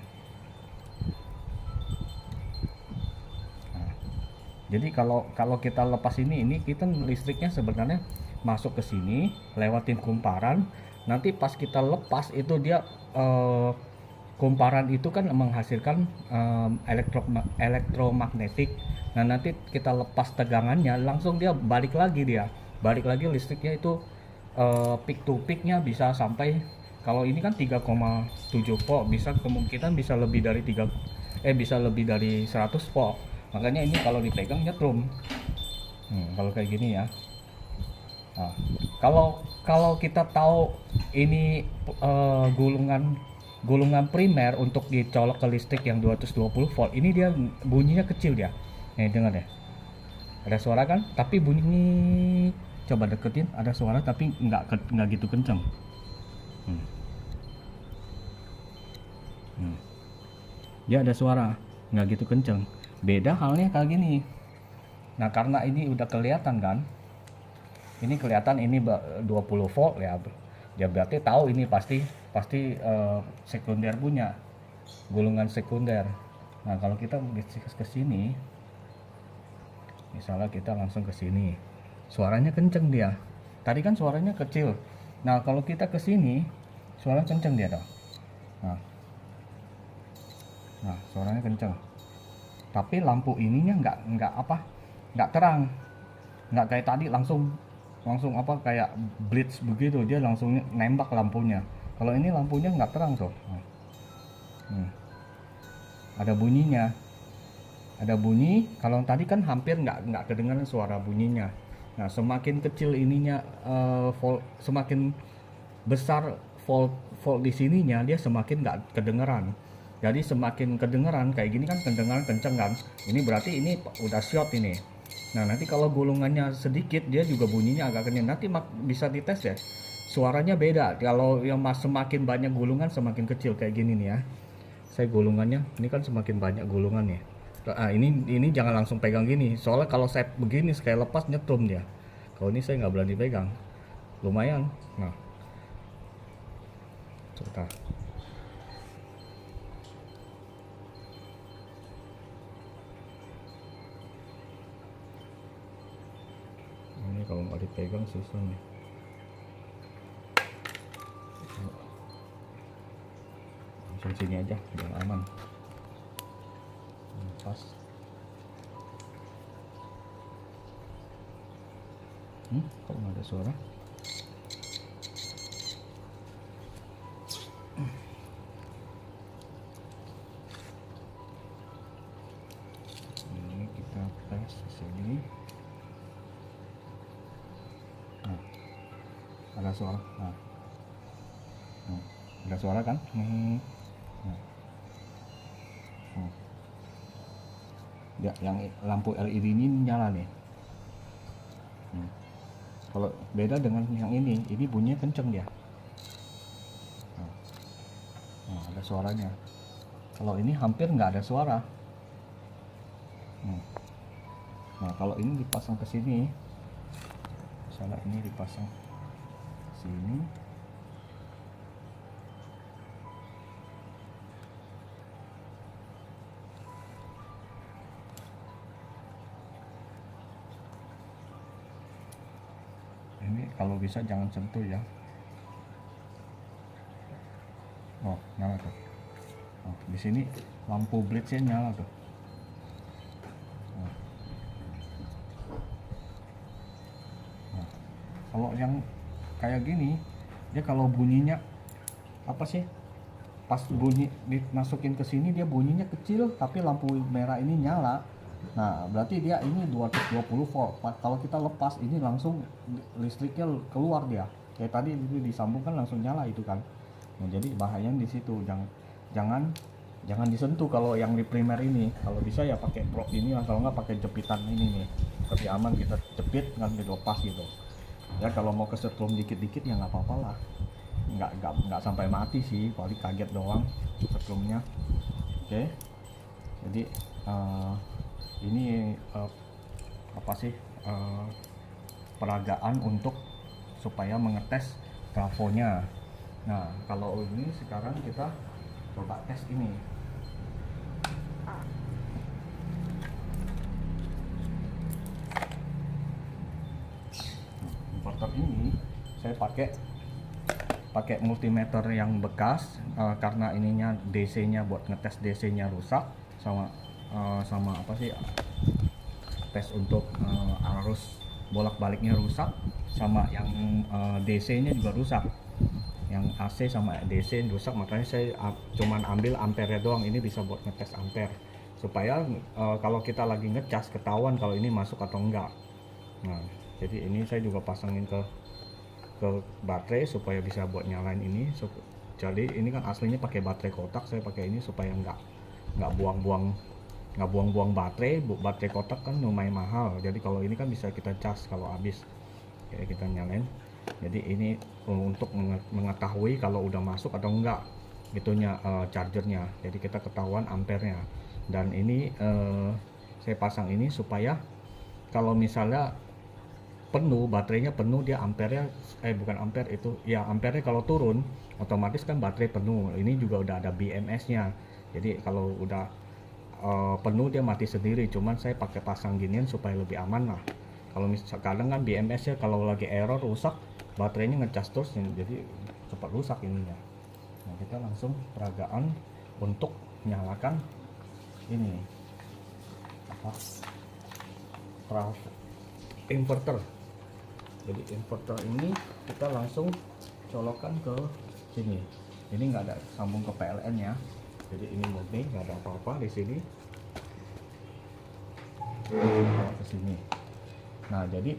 jadi kalau kita lepas ini kita listriknya sebenarnya masuk ke sini, lewatin kumparan. Nanti pas kita lepas itu dia kumparan itu kan menghasilkan elektromagnetik. Nah, nanti kita lepas tegangannya, langsung dia balik lagi listriknya itu, peak to peaknya bisa sampai, kalau ini kan 3,7 volt, bisa kemungkinan bisa lebih dari 100 volt. Makanya ini kalau dipegang nyetrum. Kalau kayak gini ya. Nah, kalau kita tahu ini gulungan primer untuk dicolok ke listrik yang 220 volt, ini dia bunyinya kecil dia. Nih, dengar deh. Ada suara kan? Tapi bunyi, coba deketin, ada suara tapi nggak gitu kenceng. Dia ada suara, nggak gitu kenceng. Beda halnya kayak gini. Nah, karena ini udah kelihatan kan, ini kelihatan ini 20 volt ya, dia berarti tahu ini pasti sekunder punya, gulungan sekunder. Nah, kalau kita ke sini, misalnya kita langsung ke sini, suaranya kenceng dia. Tadi kan suaranya kecil. Nah, kalau kita ke sini, suaranya kenceng dia dong. Nah, suaranya kenceng. Tapi lampu ininya nggak terang, nggak kayak tadi langsung kayak blitz begitu, dia langsung nembak lampunya. Kalau ini lampunya nggak terang tuh. Ada bunyinya, ada bunyi. Kalau tadi kan hampir nggak kedengaran suara bunyinya. Nah, semakin kecil ininya, semakin besar volt di sininya, dia semakin nggak kedengeran. Jadi semakin kedengeran kayak gini kan, kedengeran kenceng kan, ini berarti ini udah short ini. Nah, nanti kalau gulungannya sedikit, dia juga bunyinya agak kenceng. Nanti bisa dites ya, suaranya beda. Kalau yang semakin banyak gulungan semakin kecil kayak gini nih ya. Saya gulungannya ini kan semakin banyak gulungannya. Nah, ini jangan langsung pegang gini, soalnya kalau saya begini sekali lepas nyetrum dia. Kalau ini saya nggak berani pegang, lumayan. Nah, sebentar. Ini kalau nggak dipegang susah nih. Langsung sini aja biar aman. Pas. Kok nggak ada suara? ada suara. Nah, ada suara kan? Nah, ya, yang lampu LED ini nyala nih. Kalau beda dengan yang ini bunyinya kenceng dia. Nah, ada suaranya. Kalau ini hampir nggak ada suara. Nah, kalau ini dipasang ke sini, misalnya ini dipasang sini, ini kalau bisa jangan sentuh ya. Oh, nyala tuh. Oh, di sini lampu blitz-nya nyala tuh. Nah, kalau yang kayak gini, dia kalau bunyinya apa sih? Pas bunyi dimasukin ke sini dia bunyinya kecil, tapi lampu merah ini nyala. Nah, berarti dia ini 220 volt. Kalau kita lepas ini langsung listriknya keluar dia. Kayak tadi itu disambungkan langsung nyala itu kan. Nah, jadi bahayanya di situ. Jangan disentuh kalau yang di primer ini. Kalau bisa ya pakai prop ini, kalau nggak pakai jepitan ini nih. Lebih aman kita jepit nggak dilepas gitu. Ya kalau mau kesetrum dikit-dikit ya nggak apa-apa lah. Nggak sampai mati sih, paling kaget doang setrumnya. Oke. Jadi ini apa sih peragaan untuk supaya mengetes trafonya. Nah, kalau ini sekarang kita coba tes ini. Inverter ini saya pakai multimeter yang bekas karena ininya DC-nya buat ngetes DC-nya rusak, sama apa sih, tes untuk arus bolak-baliknya rusak, sama yang DC-nya juga rusak, yang AC sama DC rusak. Makanya saya cuman ambil ampere doang. Ini bisa buat ngetes ampere supaya kalau kita lagi ngecas ketahuan kalau ini masuk atau enggak. Nah, jadi ini saya juga pasangin ke baterai supaya bisa buat nyalain ini. Jadi ini kan aslinya pakai baterai kotak, saya pakai ini supaya nggak buang-buang baterai. Baterai kotak kan lumayan mahal, jadi kalau ini kan bisa kita cas kalau habis, kayak kita nyalain. Jadi ini untuk mengetahui kalau udah masuk atau enggak itunya, chargernya. Jadi kita ketahuan ampernya. Dan ini saya pasang ini supaya kalau misalnya penuh, baterainya penuh, dia ampernya bukan ampere itu ya, ampernya kalau turun otomatis kan baterai penuh. Ini juga udah ada BMS nya, jadi kalau udah penuh dia mati sendiri. Cuman saya pakai pasang ginian supaya lebih aman lah. Kalau misalnya kadang kan BMS nya kalau lagi error rusak, baterainya ngecas terus, jadi cepat rusak ininya. Nah, kita langsung peragaan untuk nyalakan ini apa, inverter. Jadi inverter ini kita langsung colokkan ke sini. Ini nggak ada sambung ke PLN ya, jadi ini murni, nggak ada apa-apa di sini. Ke sini. Nah, jadi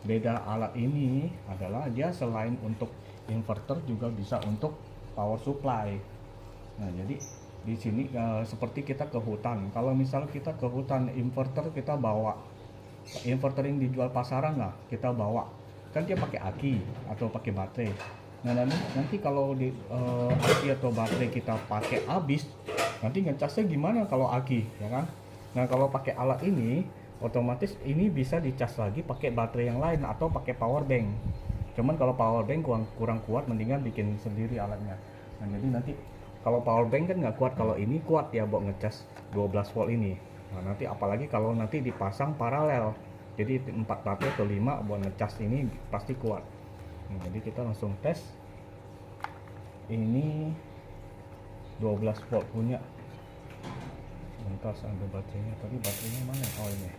beda alat ini adalah dia selain untuk inverter juga bisa untuk power supply. Nah, jadi di sini seperti kita ke hutan. Kalau misalnya kita ke hutan, inverter kita bawa, inverter yang dijual pasaran lah kita bawa, kan dia pakai aki atau pakai baterai. Nah, nanti kalau di aki atau baterai kita pakai habis, nanti ngecasnya gimana kalau aki, ya kan? Nah, kalau pakai alat ini otomatis ini bisa dicas lagi pakai baterai yang lain atau pakai power bank. Cuman kalau power bank kurang kuat, mendingan bikin sendiri alatnya. Nah, jadi nanti kalau power bank kan nggak kuat, kalau ini kuat ya buat ngecas 12 volt ini. Nah, nanti apalagi kalau nanti dipasang paralel, jadi 4 baterai atau 5 buat ngecas ini pasti kuat. Nah, jadi kita langsung tes. Ini 12 volt punya. Bentar, ambil baterainya. Tadi baterainya mana? Oh, ini.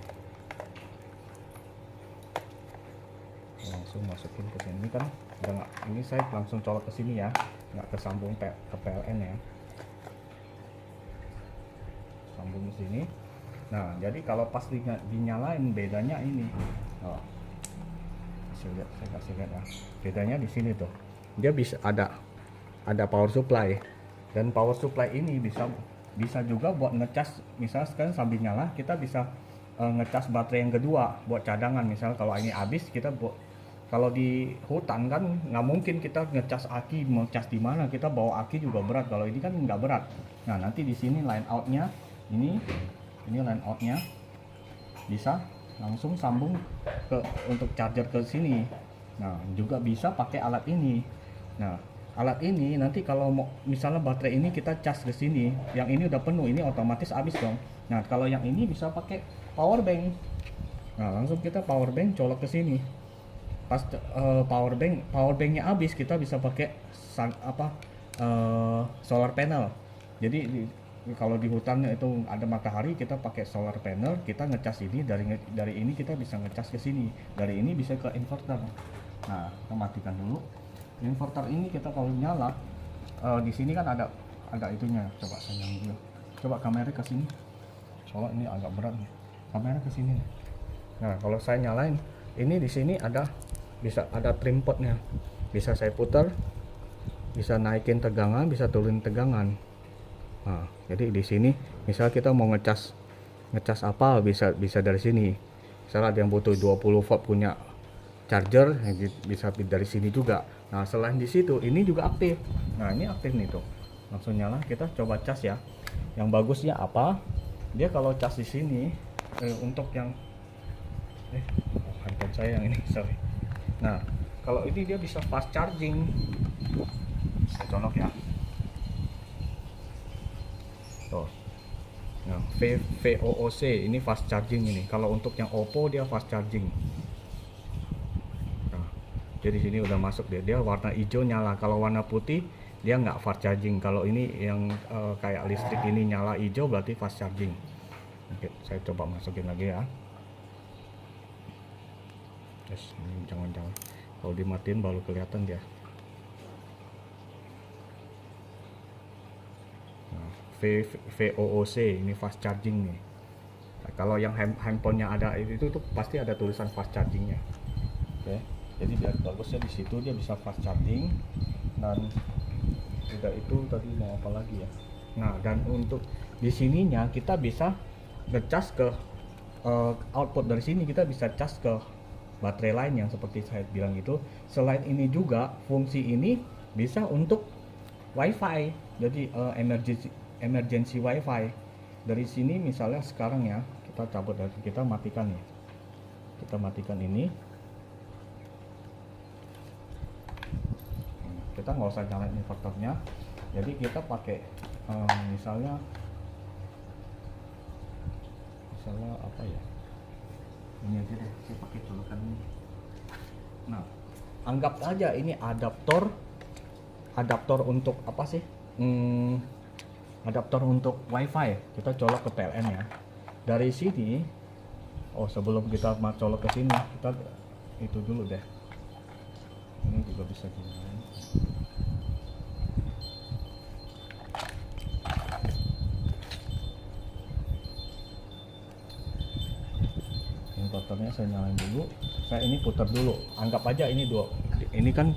Langsung masukin ke sini kan. Udah nggak, ini saya langsung colok ke sini ya, nggak kesambung ke PLN ya. Sambung ke sini. Nah, jadi kalau pas dinyalain bedanya ini. Oh. saya kasih lihat ya. Bedanya di sini tuh, dia bisa ada power supply, dan power supply ini bisa juga buat ngecas. Misal sekarang sambil nyala kita bisa ngecas baterai yang kedua buat cadangan. Misal kalau ini habis, kita kalau di hutan kan nggak mungkin kita ngecas aki, mau cas di mana, kita bawa aki juga berat. Kalau ini kan nggak berat. Nah, nanti di sini line outnya ini line outnya bisa langsung sambung untuk charger ke sini. Nah, juga bisa pakai alat ini. Nah, alat ini nanti kalau mau misalnya baterai ini kita cas ke sini, yang ini udah penuh, ini otomatis habis dong. Nah, kalau yang ini bisa pakai power bank. Nah, langsung kita power bank colok ke sini. Pas power banknya habis, kita bisa pakai solar panel. Jadi kalau di hutan itu ada matahari, kita pakai solar panel, kita ngecas ini, dari ini kita bisa ngecas ke sini, dari ini bisa ke inverter. Nah, kita matikan dulu inverter ini. Kita kalau nyala di sini kan ada itunya. Coba saya nyalain dulu. Coba kamera ke sini. Soalnya ini agak berat nih. Kamera ke sini. Nah, kalau saya nyalain ini, di sini bisa ada trim potnya. Bisa saya putar, bisa naikin tegangan, bisa turunin tegangan. Nah, jadi di sini misal kita mau ngecas apa, bisa dari sini. Misalnya ada yang butuh 20 volt punya charger, bisa dari sini juga. Nah, selain di situ ini juga aktif. Nah, ini aktif nih tuh, langsung nyala. Kita coba cas ya. Yang bagusnya apa, dia kalau cas di sini untuk yang handphone saya yang ini, sorry. Nah, kalau ini dia bisa fast charging. Saya colok ya. Tuh. Nah, VOOC ini fast charging ini. Kalau untuk yang Oppo dia fast charging. Nah, jadi sini udah masuk dia warna hijau nyala. Kalau warna putih dia nggak fast charging. Kalau ini yang kayak listrik ini nyala hijau berarti fast charging. Oke, saya coba masukin lagi ya. Yes, ini jangan kalau dimatiin baru kelihatan dia. VOOC ini fast charging nih. Nah, kalau yang handphonenya ada itu tuh pasti ada tulisan fast chargingnya. Oke, jadi biar bagusnya di situ dia bisa fast charging. Dan udah itu tadi mau apa lagi ya. Nah, dan untuk di sininya kita bisa ngecas ke output dari sini, kita bisa cas ke baterai lain yang seperti saya bilang itu. Selain ini juga fungsi ini bisa untuk WiFi. Jadi emergency WiFi. Dari sini misalnya sekarang ya, kita cabut dari kita matikan nih. Kita matikan ini. Kita nggak usah nyalain inverternya. Jadi kita pakai misalnya apa ya? Ini aja deh, saya pakai colokan ini. Nah, anggap aja ini adaptor untuk apa sih? Adaptor untuk WiFi. Kita colok ke PLN ya. Dari sini, sebelum kita colok ke sini, kita itu dulu deh. Ini juga bisa dimain. Inverternya saya nyalain dulu. Saya ini putar dulu. Anggap aja ini ini kan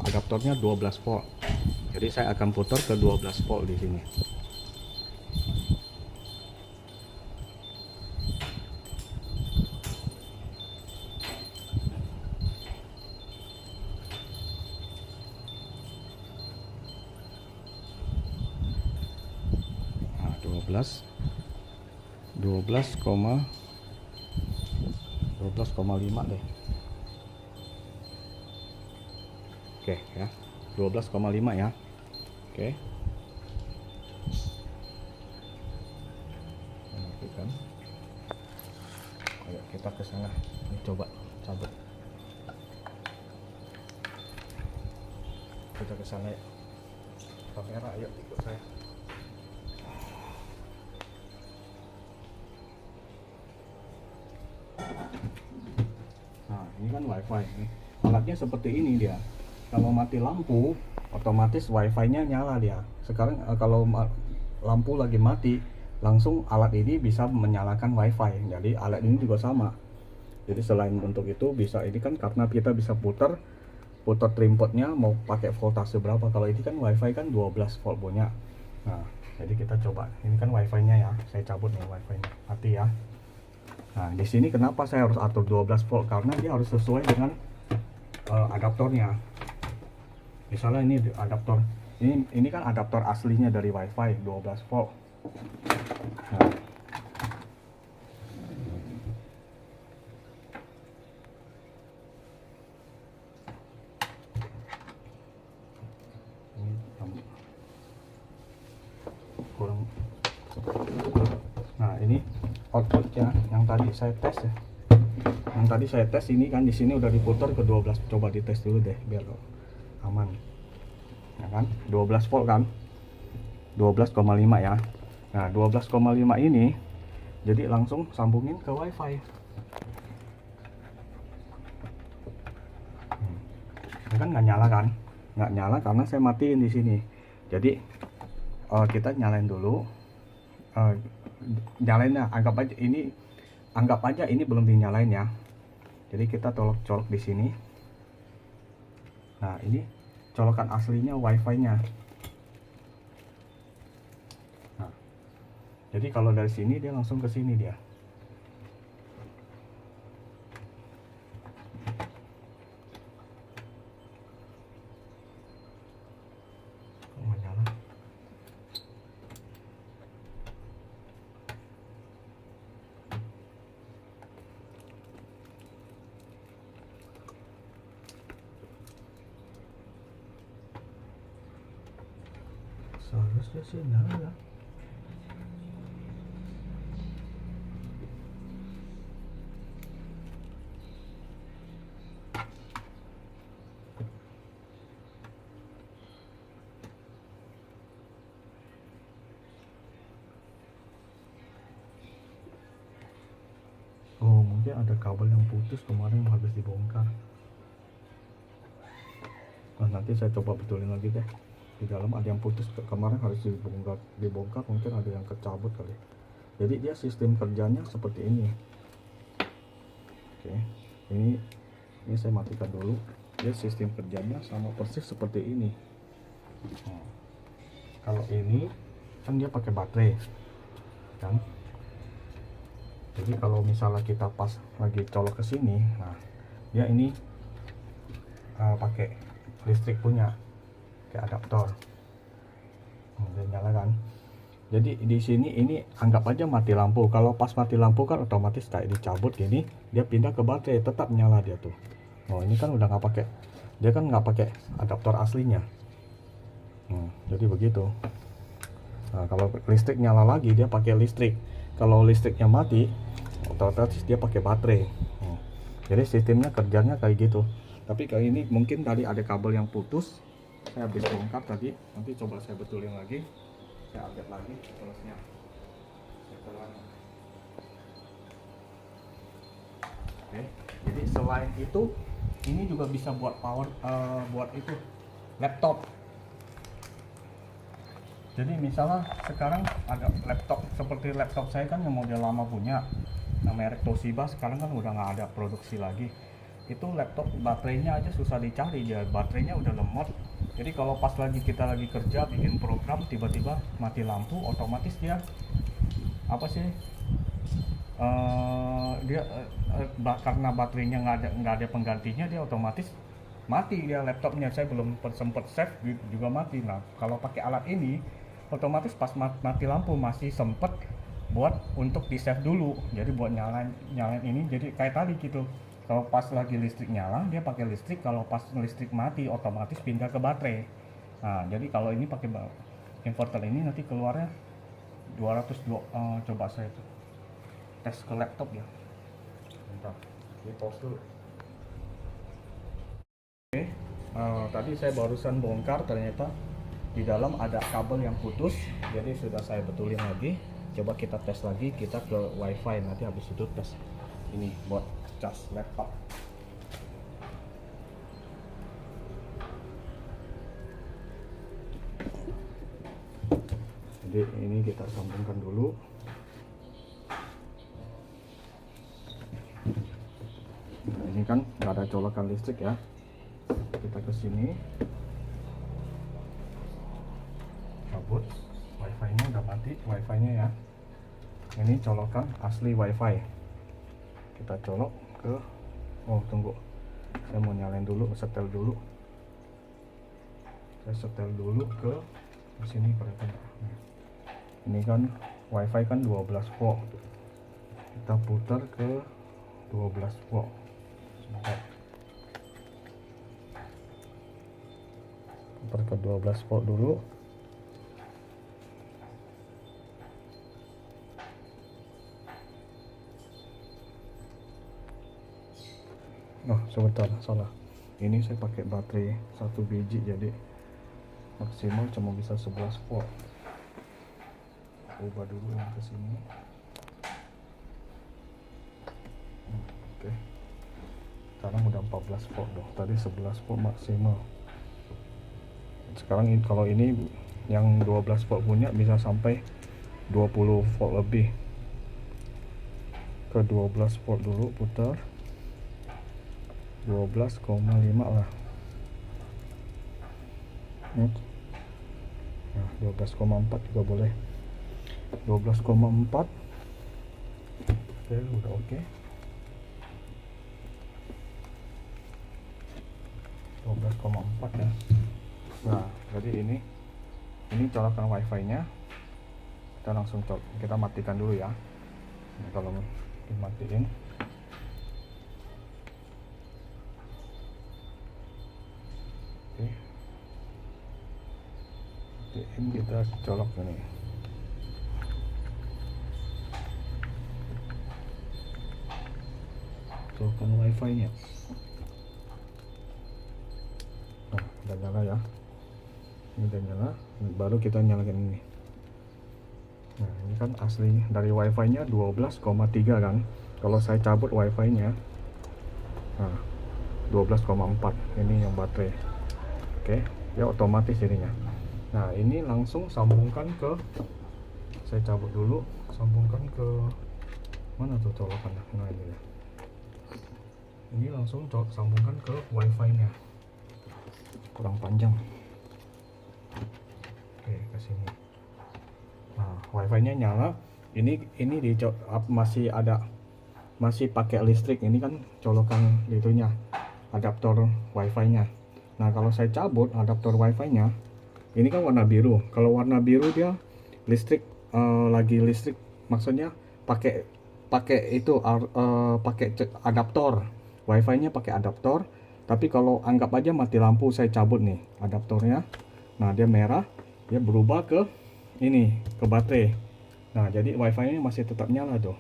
adaptornya 12 volt. Jadi saya akan putar ke 12 volt di sini. Nah, 12,5 deh. Oke ya, 12,5 ya. Oke. Matikan. Ayo kita ke sana. Coba cabut. Kita ke sana ya. Kamera, ayo ikut saya. Nah, ini kan WiFi. Alatnya seperti ini dia. Kalau mati lampu, otomatis WiFi-nya nyala dia. Sekarang kalau lampu lagi mati, langsung alat ini bisa menyalakan WiFi. Jadi alat ini juga sama. Jadi selain untuk itu bisa, ini kan karena kita bisa putar trim potnya mau pakai voltase berapa. Kalau ini kan wifi kan 12 volt punya. Nah jadi kita coba, ini kan wifi nya ya, saya cabut nih wifi nya, mati ya. Nah di sini kenapa saya harus atur 12 volt, karena dia harus sesuai dengan adaptornya. Misalnya ini adaptor, ini kan adaptor aslinya dari wifi 12 volt. Nah, kurang. Nah ini outputnya yang tadi saya tes ya, ini kan di sini udah diputar ke 12. Coba dites dulu deh biar aman ya kan, 12 volt kan, 12,5 ya. Nah 12,5 ini jadi langsung sambungin ke wifi. Ini kan nggak nyala kan, nggak nyala karena saya matiin di sini. Jadi kita nyalain dulu, nyalainnya anggap aja ini belum dinyalain ya. Jadi kita colok di sini. Nah ini colokan aslinya wifi nya. Nah, jadi kalau dari sini dia langsung ke sini dia. Seharusnya sih nyala. Oh mungkin ada kabel yang putus kemarin habis dibongkar. Nah, nanti saya coba betulin lagi deh. Di dalam ada yang putus kemarin, harus dibongkar, mungkin ada yang kecabut kali. Jadi dia sistem kerjanya seperti ini. Oke, ini saya matikan dulu. Dia sistem kerjanya sama persis seperti ini. Nah, kalau ini kan dia pakai baterai kan. Jadi kalau misalnya kita pas lagi colok ke sini, nah dia ini pakai listrik punya, kayak adaptor. Udah nyala kan. Jadi di sini ini anggap aja mati lampu. Kalau pas mati lampu kan otomatis kayak dicabut gini, dia pindah ke baterai, tetap nyala dia tuh. Oh ini kan udah nggak pakai, dia kan nggak pakai adaptor aslinya. Jadi begitu. Nah kalau listrik nyala lagi dia pakai listrik. Kalau listriknya mati, otomatis dia pakai baterai. Jadi sistemnya kerjanya kayak gitu. Tapi kali ini mungkin tadi ada kabel yang putus, saya habis bongkar tadi. Nanti coba saya betulin lagi, saya update lagi terusnya. Oke, jadi selain itu ini juga bisa buat power, buat itu laptop. Jadi misalnya sekarang ada laptop seperti laptop saya kan yang model lama punya, merek Toshiba, sekarang kan udah nggak ada produksi lagi. Itu laptop baterainya aja susah dicari, dia baterainya udah lemot. Jadi kalau pas kita lagi kerja bikin program tiba-tiba mati lampu, otomatis dia apa sih, karena baterainya nggak ada penggantinya, dia otomatis mati dia laptopnya. Saya belum sempet save juga mati. Nah kalau pakai alat ini otomatis pas mati lampu masih sempet buat untuk di save dulu, jadi buat nyalain ini. Jadi kayak tadi gitu, kalau pas lagi listrik nyala dia pakai listrik, kalau pas listrik mati otomatis pindah ke baterai. Nah jadi kalau ini pakai inverter ini nanti keluarnya 202. Coba saya tes ke laptop ya, bentar di pause dulu. Oke, tadi saya barusan bongkar, ternyata di dalam ada kabel yang putus, jadi sudah saya betulin lagi. Coba kita tes lagi, kita ke wifi, nanti habis itu tes ini buat cas laptop. Jadi ini kita sambungkan dulu. kan nggak ada colokan listrik ya. Kita ke sini, cabut wifi-nya, udah mati wifi-nya ya. Ini colokan asli wifi, kita colok ke, oh tunggu, saya mau nyalain dulu, setel dulu, saya setel dulu ke sini. Ini kan wifi kan 12 volt, kita putar ke 12 volt. Putar ke 12 volt dulu. Oh sebentar, salah, ini saya pakai baterai 1 biji, jadi maksimal cuma bisa 11 volt. Ubah dulu yang ke sini. Oke. Sekarang udah 14 volt dong. Tadi 11 volt maksimal. Sekarang ini, kalau ini yang 12 volt punya bisa sampai 20 volt lebih. Ke 12 volt dulu, putar 12,5 lah. Nah, 12,4 juga boleh. 12,4. Oke, udah oke. 12,4 ya. Nah, jadi ini colokan wifi-nya. Kita langsung kita matikan dulu ya. Ini kalau dimatiin, oke. Ini kita colok ini. Colokan wifi-nya. Nah, udah nyala ya. Ini udah nyala, baru kita nyalakan ini. Nah, ini kan asli dari wifi-nya 12,3 kan. Kalau saya cabut wifi-nya, nah 12,4. Ini yang baterai. Oke, ya otomatis ininya. Nah, ini langsung sambungkan ke, saya cabut dulu, sambungkan ke mana tuh colokannya. Nah, ini ya. Ini langsung sambungkan ke wifi-nya. Kurang panjang. Oke, ke sini. Nah, wifi-nya nyala. Ini masih pakai listrik. Ini kan colokan itunya, adaptor wifi-nya. Nah, kalau saya cabut adaptor wifi-nya, ini kan warna biru. Kalau warna biru dia listrik, lagi listrik, maksudnya pakai adaptor wifi-nya, pakai adaptor. Tapi kalau anggap aja mati lampu, saya cabut nih adaptornya. Nah, dia merah, dia berubah ke ini, ke baterai. Nah, jadi wifi-nya masih tetap nyala tuh.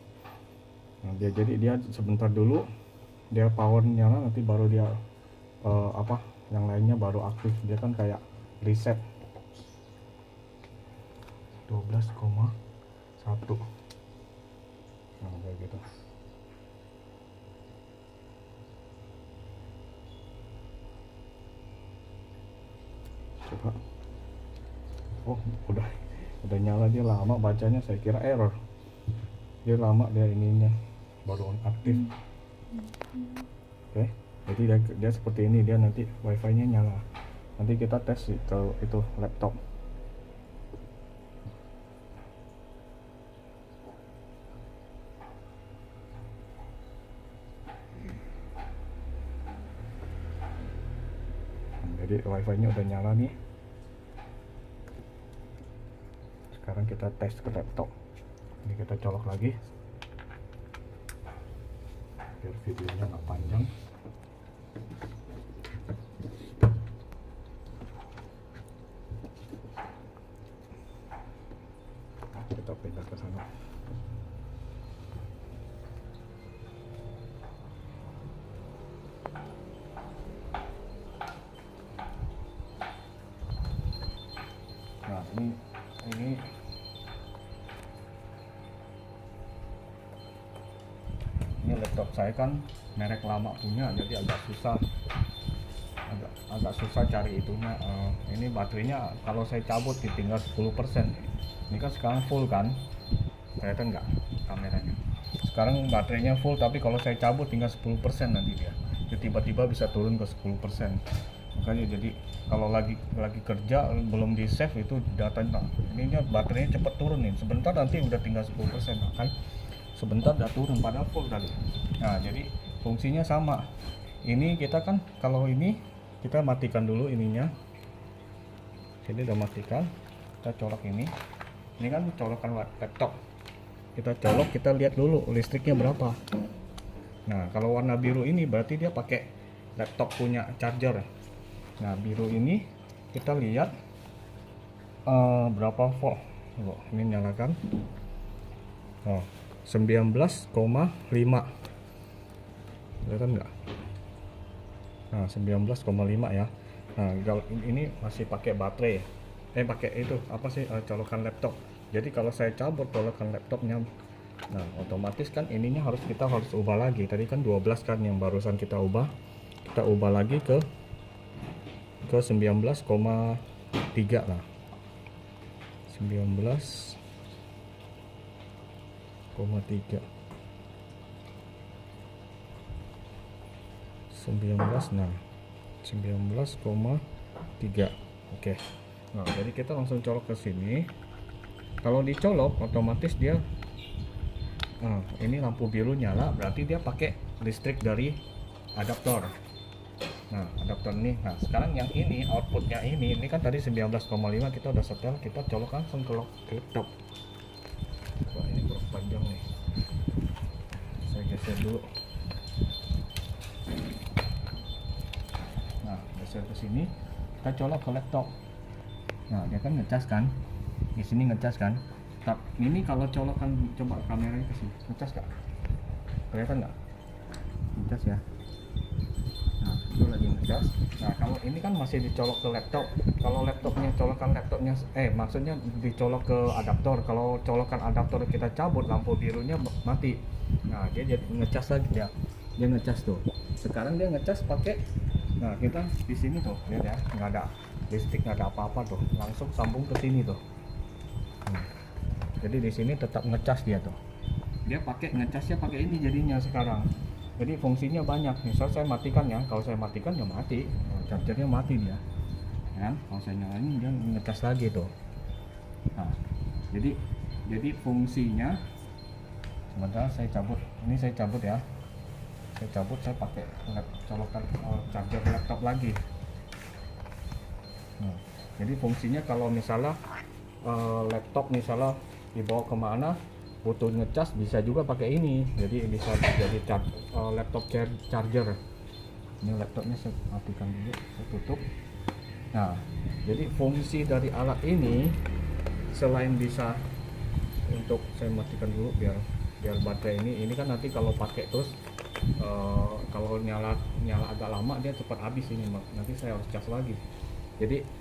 Nah, jadi dia sebentar dulu dia power nyala, nanti baru dia yang lainnya baru aktif. Dia kan kayak reset. 12,1. Nah, kayak gitu. Coba. Oh, udah nyala, dia lama bacanya, saya kira error. Dia lama, dia ininya baru aktif. Oke, jadi dia seperti ini, dia nanti wifi-nya nyala. Nanti kita tes itu laptop. Jadi wifi-nya udah nyala nih. Sekarang kita tes ke laptop. Ini kita colok lagi biar videonya nggak panjang. Kita pindah ke sana. Nah, ini laptop saya kan merek lama punya, jadi agak susah cari itunya. Ini baterainya kalau saya cabut ditinggal 10%. Ini kan sekarang full kan, kelihatan nggak kameranya? sekarang baterainya full, tapi kalau saya cabut tinggal 10% nanti dia tiba-tiba bisa turun ke 10%. Makanya jadi kalau lagi kerja belum di save itu datanya, ininya baterainya cepat turun nih, sebentar nanti udah tinggal 10%, kan sebentar udah turun padahal full tadi. Nah jadi fungsinya sama. Ini kita kan kalau ini kita matikan dulu ininya, ini udah matikan, kita colok ini kan colokan laptop, kita colok, kita lihat dulu listriknya berapa. Nah kalau warna biru ini berarti dia pakai laptop punya charger. Nah biru ini kita lihat berapa volt. Ini nyalakan 19,5, kelihatan nggak? Nah 19,5 ya. Nah kalau ini masih pakai baterai, pakai itu apa sih, colokan laptop. Jadi kalau saya cabut colokan laptopnya, nah otomatis kan ininya kita harus ubah lagi. Tadi kan 12 kan yang barusan kita ubah lagi ke 19,3 lah, 19,3, 19, nah 19,3. Oke. Nah jadi kita langsung colok ke sini. Kalau dicolok otomatis dia ini lampu biru nyala, berarti dia pakai listrik dari adaptor. Nah adaptor ini, nah sekarang yang ini outputnya ini kan tadi 19,5 kita udah setel, kita colok langsung ke laptop. Wah ini kurang panjang nih, saya geser dulu. Nah geser ke sini, kita colok ke laptop. Nah dia kan ngecas kan, di sini ngecas kan. Ini kalau colokan, coba kameranya ke sini, ngecas gak? Kelihatan nggak? Ngecas ya. Nah itu lagi ngecas. Nah kalau ini kan masih dicolok ke laptop. Kalau laptopnya colokan laptopnya, maksudnya dicolok ke adaptor. Kalau colokan adaptor kita cabut, lampu birunya mati. Nah dia jadi ngecas lagi ya. Dia ngecas tuh. Sekarang dia ngecas pakai. Nah kita di sini tuh lihat ya, nggak ada listrik, nggak ada apa-apa tuh. Langsung sambung ke sini tuh. Jadi di sini tetap ngecas dia tuh. Dia pakai ngecasnya pakai ini jadinya sekarang. Jadi fungsinya banyak. Misal saya matikan ya, kalau saya matikan ya mati, chargernya mati dia. Kan? Kalau saya nyalain dia ngecas lagi tuh. Nah, jadi fungsinya, sebentar saya cabut. Ini saya cabut ya. Saya cabut, saya pakai colokan charger laptop lagi. Nah, jadi fungsinya kalau misalnya laptop misalnya dibawa kemana butuh ngecas, bisa juga pakai ini. Jadi bisa jadi laptop charger. Ini laptopnya saya matikan dulu, saya tutup. Nah jadi fungsi dari alat ini selain bisa untuk, saya matikan dulu biar baterai ini kan nanti kalau pakai terus kalau nyala agak lama dia cepat habis ini, nanti saya harus cas lagi. Jadi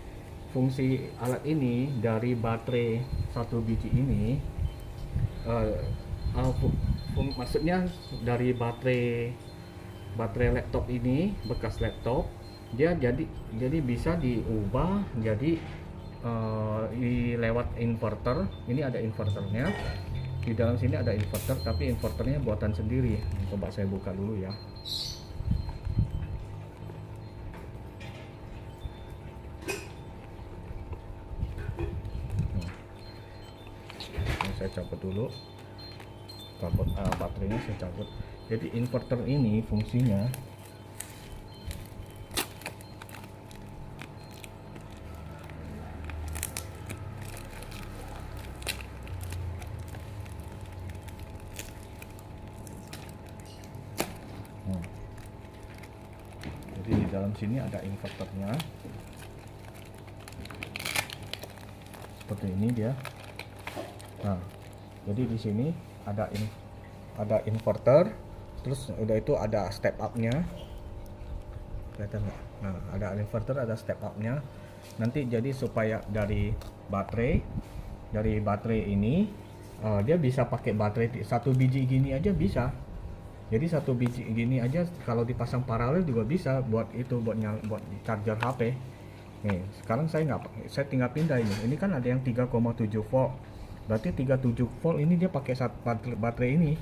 fungsi alat ini dari baterai satu biji ini, maksudnya dari baterai laptop ini, bekas laptop, dia jadi bisa diubah jadi lewat inverter. Ini ada inverternya di dalam sini, ada inverter, tapi inverternya buatan sendiri. Coba saya buka dulu ya. Saya cabut dulu baterainya, saya cabut. Jadi inverter ini fungsinya jadi di dalam sini ada inverternya seperti ini dia. Nah jadi di sini ada inverter, terus udah itu ada step up-nya, kelihatan nggak? Nah ada inverter, ada step up-nya. Nanti jadi supaya dari baterai ini dia bisa pakai baterai satu biji gini aja bisa. Jadi satu biji gini aja kalau dipasang paralel juga bisa buat charger HP. Nih sekarang saya tinggal pindah ini kan ada yang 3,7 volt. Berarti 37 volt ini dia pakai baterai ini.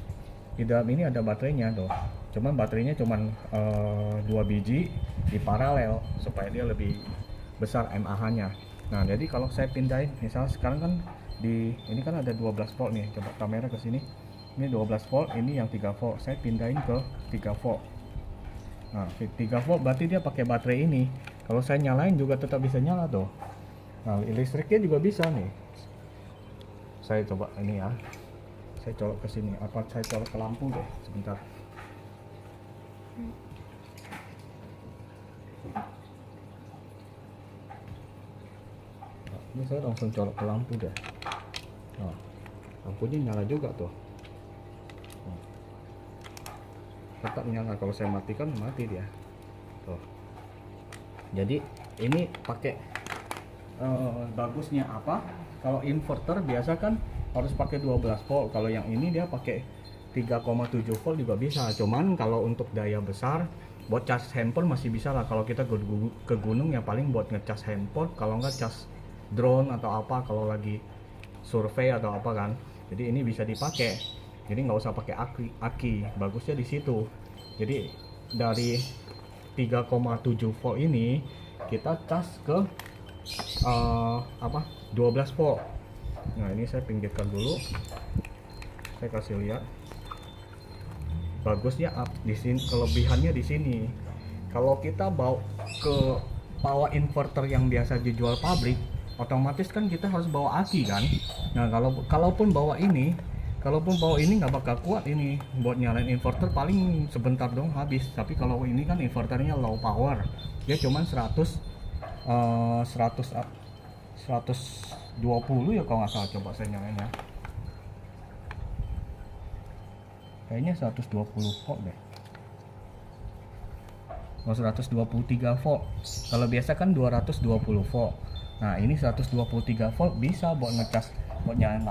di dalam ini ada baterainya tuh, cuman baterainya cuman 2 biji di paralel supaya dia lebih besar mAh nya. Nah jadi kalau saya pindahin misalnya sekarang kan ini kan ada 12 volt nih, coba kamera ke sini, ini 12 volt, ini yang 3 volt, saya pindahin ke 3 volt. Nah 3 volt berarti dia pakai baterai ini, kalau saya nyalain juga tetap bisa nyala tuh. Nah listriknya juga bisa nih, saya coba ini ya, saya colok ke sini, apa saya colok ke lampu deh sebentar. Nah, ini saya langsung colok ke lampu deh. Nah, lampunya nyala juga tuh. Nah, tetap nyala, kalau saya matikan mati dia tuh. Jadi ini pakai bagusnya apa, kalau inverter biasa kan harus pakai 12 volt, kalau yang ini dia pakai 3,7 volt juga bisa. Cuman kalau untuk daya besar buat cas handphone masih bisa lah, kalau kita ke gunung ya paling buat ngecas handphone, kalau nggak cas drone atau apa kalau lagi survei atau apa kan. Jadi ini bisa dipakai, jadi nggak usah pakai aki, bagusnya di situ. Jadi dari 3,7 volt ini kita cas ke 12 volt. Nah ini saya pinggirkan dulu, saya kasih lihat. Bagusnya di sini, kelebihannya di sini. Kalau kita bawa ke power inverter yang biasa dijual pabrik, otomatis kan kita harus bawa aki kan. Nah kalaupun bawa ini nggak bakal kuat ini buat nyalain inverter, paling sebentar dong habis. Tapi kalau ini kan inverternya low power, dia cuman 120 ya kalau nggak salah. Coba saya nyalain ya, kayaknya 120 volt deh. Oh 123 volt, kalau biasa kan 220 volt. Nah ini 123 volt bisa buat ngecas, buat nyalain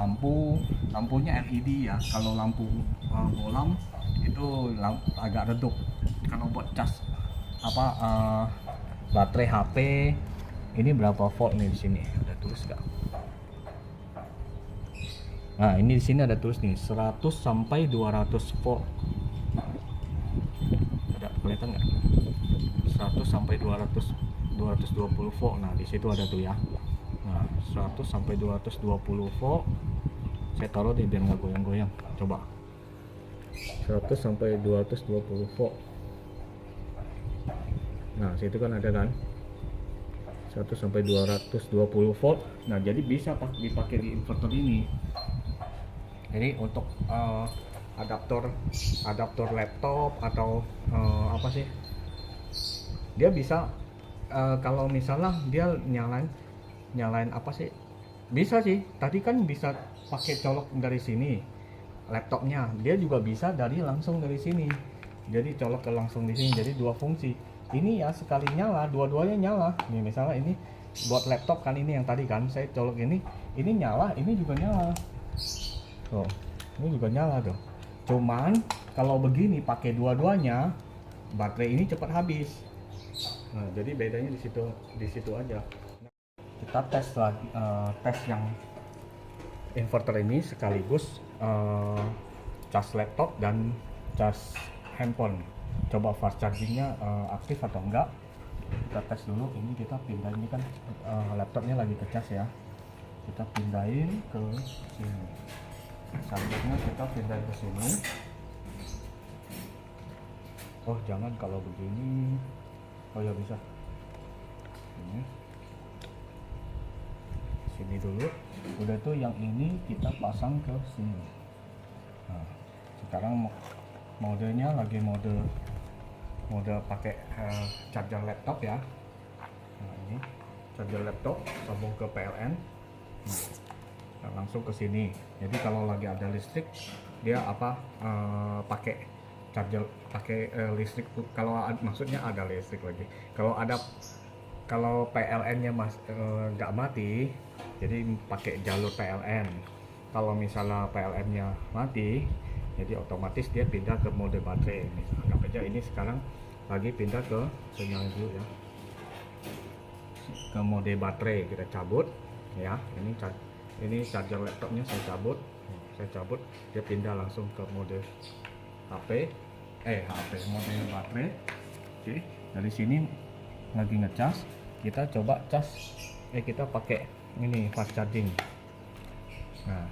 lampunya LED ya. Kalau lampu bolam itu agak redup. Kalau buat cas baterai HP ini berapa volt nih, di sini ada tulis nggak? Nah ini di sini ada tulis nih 100 sampai 200 volt. Ada kelihatan nggak? 100 sampai 220 volt. Nah di situ ada tuh ya. Nah 100 sampai 220 volt. Saya taruh deh biar nggak goyang-goyang. Coba 100 sampai 220 volt. Nah situ kan ada kan 1 sampai 220 volt. Nah jadi bisa dipakai di inverter ini. Jadi untuk adaptor laptop atau apa sih, dia bisa kalau misalnya dia nyalain apa sih, bisa sih. Tadi kan bisa pakai colok dari sini laptopnya, dia juga bisa langsung dari sini, jadi colok ke langsung di sini. Jadi dua fungsi ini ya, sekali nyala dua-duanya nyala nih. Misalnya ini buat laptop kan, ini yang tadi kan saya colok ini nyala, ini juga nyala tuh, ini juga nyala tuh. Cuman kalau begini pakai dua-duanya, baterai ini cepat habis. Nah jadi bedanya di situ aja. Kita tes lagi, tes yang inverter ini sekaligus cas laptop dan cas handphone. Coba fast chargingnya aktif atau enggak, kita tes dulu. Ini kita pindah, ini kan laptopnya lagi ke cas ya, kita pindahin ke sini. Selanjutnya kita pindah ke sini. Oh jangan, kalau begini, oh ya bisa ini sini dulu. Udah tuh yang ini kita pasang ke sini. Nah sekarang modenya lagi mode pakai charger laptop ya. Nah ini charger laptop sambung ke PLN. Nah, langsung ke sini. Jadi kalau lagi ada listrik dia pakai charger, pakai listrik. Kalau maksudnya ada listrik lagi. Kalau PLN-nya nggak mati, jadi pakai jalur PLN. Kalau misalnya PLN-nya mati, jadi otomatis dia pindah ke mode baterai. Anggap aja ini sekarang lagi pindah ke sinyal dulu ya, ke mode baterai. Kita cabut ya, ini charger laptopnya saya cabut, dia pindah langsung ke mode model baterai. Oke, dari sini lagi ngecas, kita coba kita pakai ini fast charging. Nah,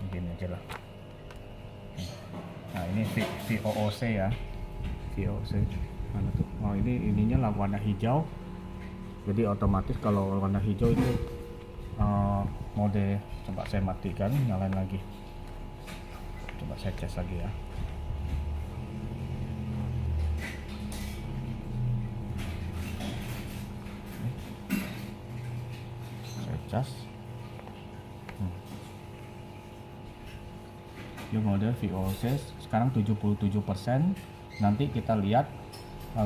begini aja lah. Nah, ini VOOC ya, VOOC mana tuh? Oh, ininya lah warna hijau, jadi otomatis kalau warna hijau itu mode. Coba saya matikan, nyalain lagi, coba saya cas lagi ya. Saya cas. Ini mode VOC sekarang 77%. Nanti kita lihat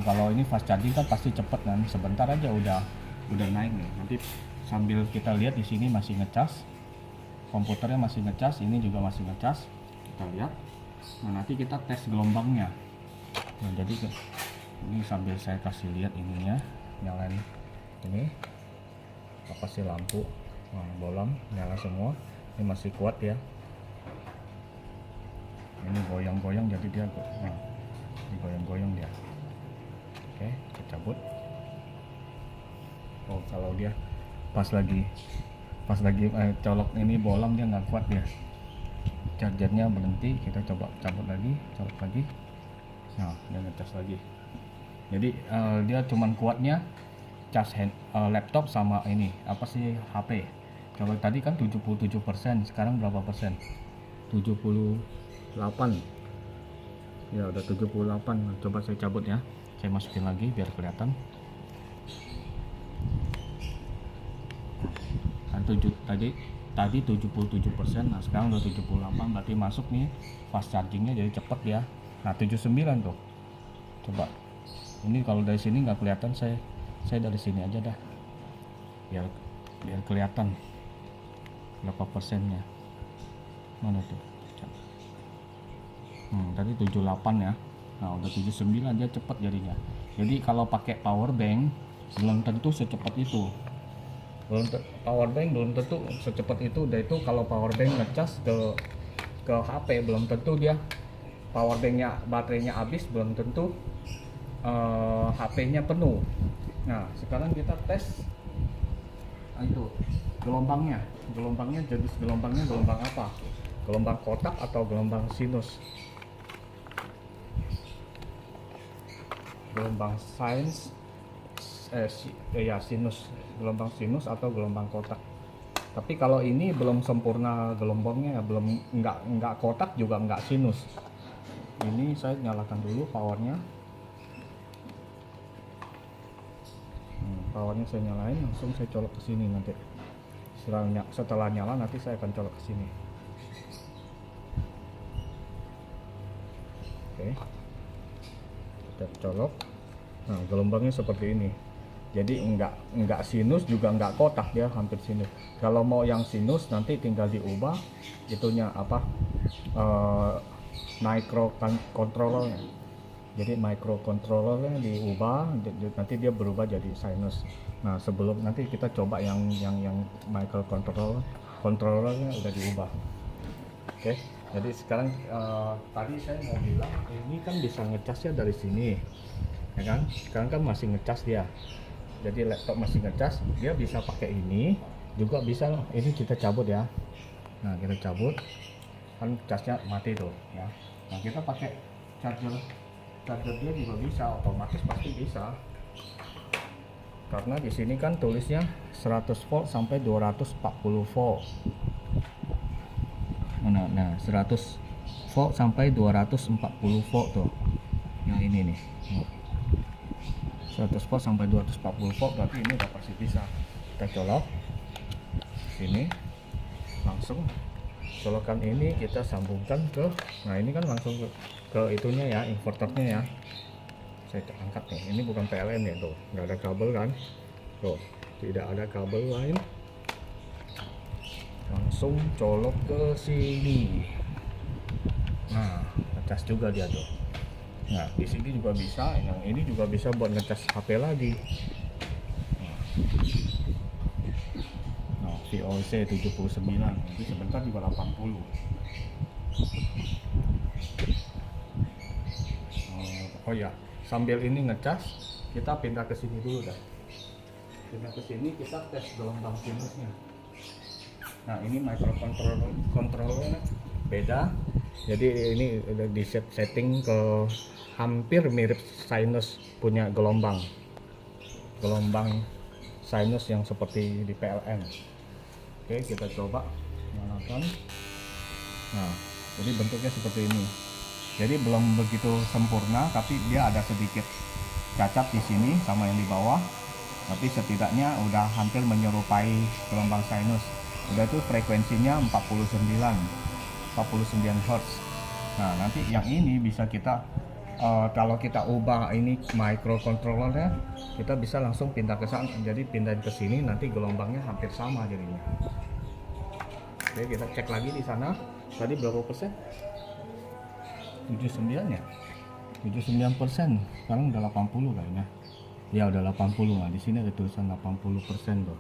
kalau ini fast charging kan pasti cepet kan, sebentar aja udah naik nih. Nanti sambil kita lihat di sini masih ngecas, komputernya masih ngecas, ini juga masih ngecas. Kita lihat. Nah, nanti kita tes gelombangnya. Nah, jadi ini sambil saya kasih lihat ininya, nyalain ini apa sih lampu, nah, bolam nyala semua. Ini masih kuat ya. Ini goyang-goyang, jadi dia goyang-goyang dia. Oke, kita cabut. Oh, kalau dia pas lagi colok ini bolam, dia nggak kuat dia, chargernya berhenti. Kita coba cabut lagi, colok lagi. Nah, dia ngecas lagi. Jadi dia cuman kuatnya cas laptop sama ini apa sih HP. Kalau tadi kan 77%, sekarang berapa persen? 78 ya, udah 78. Coba saya cabut ya, saya masukin lagi biar kelihatan. Kan tadi 77%, nah sekarang udah 78, berarti masuk nih fast chargingnya, jadi cepet ya. Nah 79 tuh, coba ini kalau dari sini nggak kelihatan, saya dari sini aja dah biar kelihatan berapa persennya. Mana tuh? Tadi 78 ya. Nah udah 79, dia cepet jadinya. Jadi kalau pakai power bank belum tentu secepat itu. Power bank belum tentu secepat itu. Udah itu kalau power bank ngecas ke HP belum tentu dia power banknya, baterainya habis, belum tentu HP-nya penuh. Nah sekarang kita tes itu gelombangnya jenis gelombangnya gelombang apa, gelombang kotak atau gelombang sinus. Gelombang sinus, gelombang sinus atau gelombang kotak. Tapi kalau ini belum sempurna gelombangnya, belum nggak kotak juga nggak sinus. Ini saya nyalakan dulu powernya. Powernya saya nyalain, langsung saya colok ke sini. Nanti setelah nyala nanti saya akan colok ke sini. Oke, kita colok. Nah gelombangnya seperti ini. Jadi enggak sinus juga enggak kotak, dia hampir sinus. Kalau mau yang sinus nanti tinggal diubah itunya apa, microcontrollernya. Jadi microcontrollernya diubah, nanti dia berubah jadi sinus. Nah sebelum nanti kita coba yang microcontrollernya udah diubah. Oke, jadi sekarang tadi saya mau bilang ini kan bisa ngecasnya dari sini, ya kan? Sekarang kan masih ngecas dia. Jadi laptop masih ngecas, dia bisa pakai ini, juga bisa. Ini kita cabut ya. Nah kita cabut, kan casnya mati tuh ya. Nah kita pakai charger dia juga bisa, otomatis pasti bisa. Karena di sini kan tulisnya 100 volt sampai 240 volt. Nah 100 volt sampai 240 volt tuh. Nah ini nih. 100 volt sampai 240 volt, berarti ini udah pasti bisa. Kita colok sini, langsung colokan ini kita sambungkan ke, nah ini kan langsung ke itunya ya, inverternya ya. Saya angkat nih, ini bukan PLN ya tuh, nggak ada kabel kan, tuh tidak ada kabel lain. Langsung colok ke sini. Nah ngecas juga dia tuh. Nah di sini juga bisa, yang ini juga bisa buat ngecas HP lagi. Nah VOC 79, nanti sebentar juga 80. Oh ya, sambil ini ngecas, kita pindah ke sini dulu dah. Pindah ke sini, kita tes gelombang sinusnya. Nah, ini microcontrollernya beda. Jadi ini udah di setting ke hampir mirip sinus punya gelombang sinus yang seperti di PLN. Oke, kita coba nyalakan. Nah, jadi bentuknya seperti ini. Jadi belum begitu sempurna, tapi dia ada sedikit cacat di sini sama yang di bawah. Tapi setidaknya udah hampir menyerupai gelombang sinus. Udah itu frekuensinya 49 Hz. Nah, nanti yang ini bisa kita kalau kita ubah ini microcontrollernya, kita bisa langsung pindah ke sana. Jadi pindahin ke sini, nanti gelombangnya hampir sama jadinya. Oke, kita cek lagi di sana. Tadi berapa persen? 79 ya? 79%. Sekarang udah 80 kayaknya. Ya udah 80. Nah, di sini ada tulisan 80% tuh.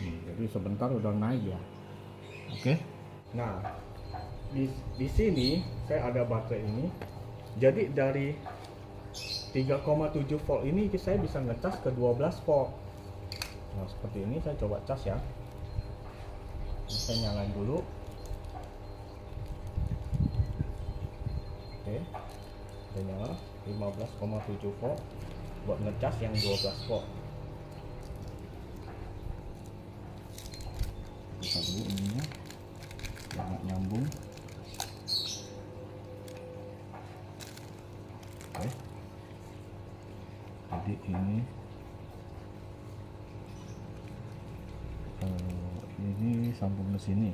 Jadi sebentar udah naik ya. Oke. Nah, di sini saya ada baterai ini. Jadi dari 3,7 volt ini saya bisa ngecas ke 12 volt. Nah, seperti ini saya coba cas ya. Saya nyalain dulu. Oke. Saya nyala 15,7 volt buat ngecas yang 12 volt. Buka dulu ininya. Jangan nyambung. Oke. Jadi ini sambung ke sini,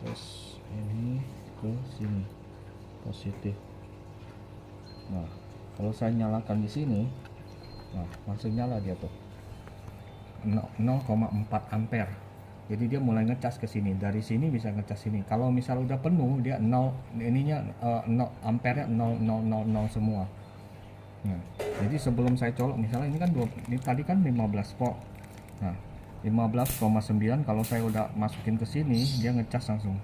terus ini ke sini positif. Nah, kalau saya nyalakan di sini, nah langsung nyala dia tuh 0,4 ampere. Jadi dia mulai ngecas ke sini. Dari sini bisa ngecas sini. Kalau misal udah penuh, dia 0 ininya 0 ampere 0,000 semua. Nah, jadi sebelum saya colok, misalnya ini kan ini tadi kan 15 volt. Nah, 15,9 kalau saya udah masukin ke sini, dia ngecas langsung.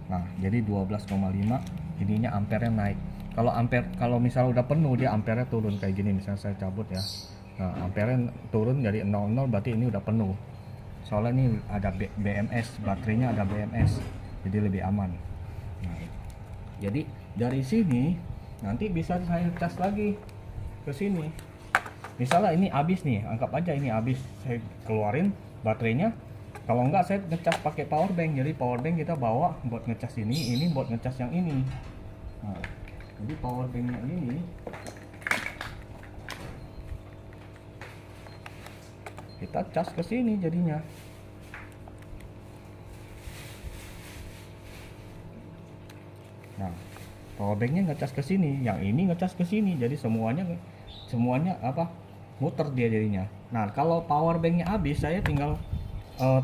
Nah, jadi 12,5 ininya ampere naik. Kalau misal udah penuh, dia ampere turun kayak gini. Misalnya saya cabut ya. Nah, ampere turun dari 00, berarti ini udah penuh. Soalnya ini ada BMS, baterainya ada BMS, jadi lebih aman. Nah, jadi dari sini nanti bisa saya cas lagi ke sini. Misalnya ini habis nih, anggap aja ini habis, saya keluarin baterainya. Kalau enggak saya ngecas pakai power bank. Jadi power bank kita bawa buat ngecas ini buat ngecas yang ini. Nah, jadi power banknya ini kita cas ke sini jadinya. Nah, power banknya ngecas ke sini, yang ini ngecas ke sini. Jadi semuanya apa muter dia jadinya. Nah, kalau power banknya habis, saya tinggal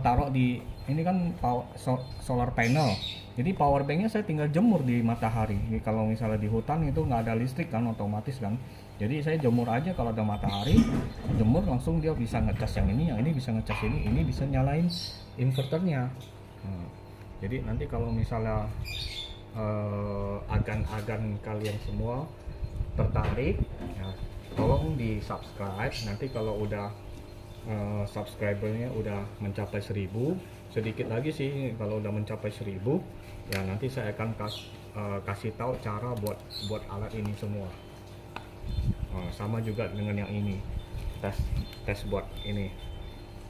taruh di ini kan solar panel. Jadi power banknya saya tinggal jemur di matahari. Jadi, kalau misalnya di hutan itu nggak ada listrik kan, otomatis kan. Jadi saya jemur aja kalau ada matahari, jemur langsung dia bisa ngecas yang ini bisa ngecas ini bisa nyalain inverternya. Nah, jadi nanti kalau misalnya agan-agan kalian semua tertarik, ya, tolong di subscribe. Nanti kalau udah subscribernya udah mencapai 1000, sedikit lagi sih kalau udah mencapai 1000, ya nanti saya akan kasih tahu cara buat alat ini semua. Sama juga dengan yang ini, tes buat ini,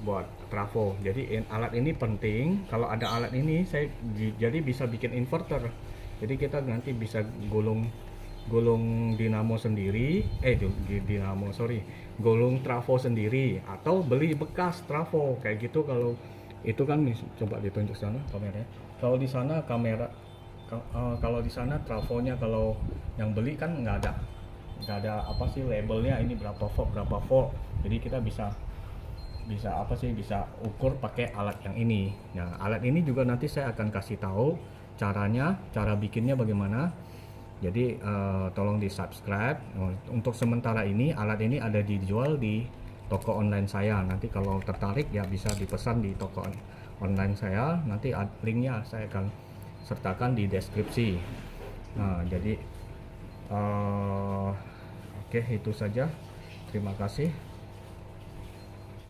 buat trafo. Jadi alat ini penting. Kalau ada alat ini jadi bisa bikin inverter. Jadi kita nanti bisa gulung dinamo sendiri, gulung trafo sendiri, atau beli bekas trafo kayak gitu. Kalau itu kan coba ditunjuk sana kameranya. Kalau di sana kalau di sana trafonya, kalau yang beli kan nggak ada apa sih labelnya, ini berapa volt. Jadi kita bisa apa sih, bisa ukur pakai alat yang ini. Nah, alat ini juga nanti saya akan kasih tahu cara bikinnya bagaimana. Jadi tolong di subscribe. Untuk sementara ini alat ini ada dijual di toko online saya. Nanti kalau tertarik ya bisa dipesan di toko online saya, nanti linknya saya akan sertakan di deskripsi. Nah, jadi oke, itu saja. Terima kasih.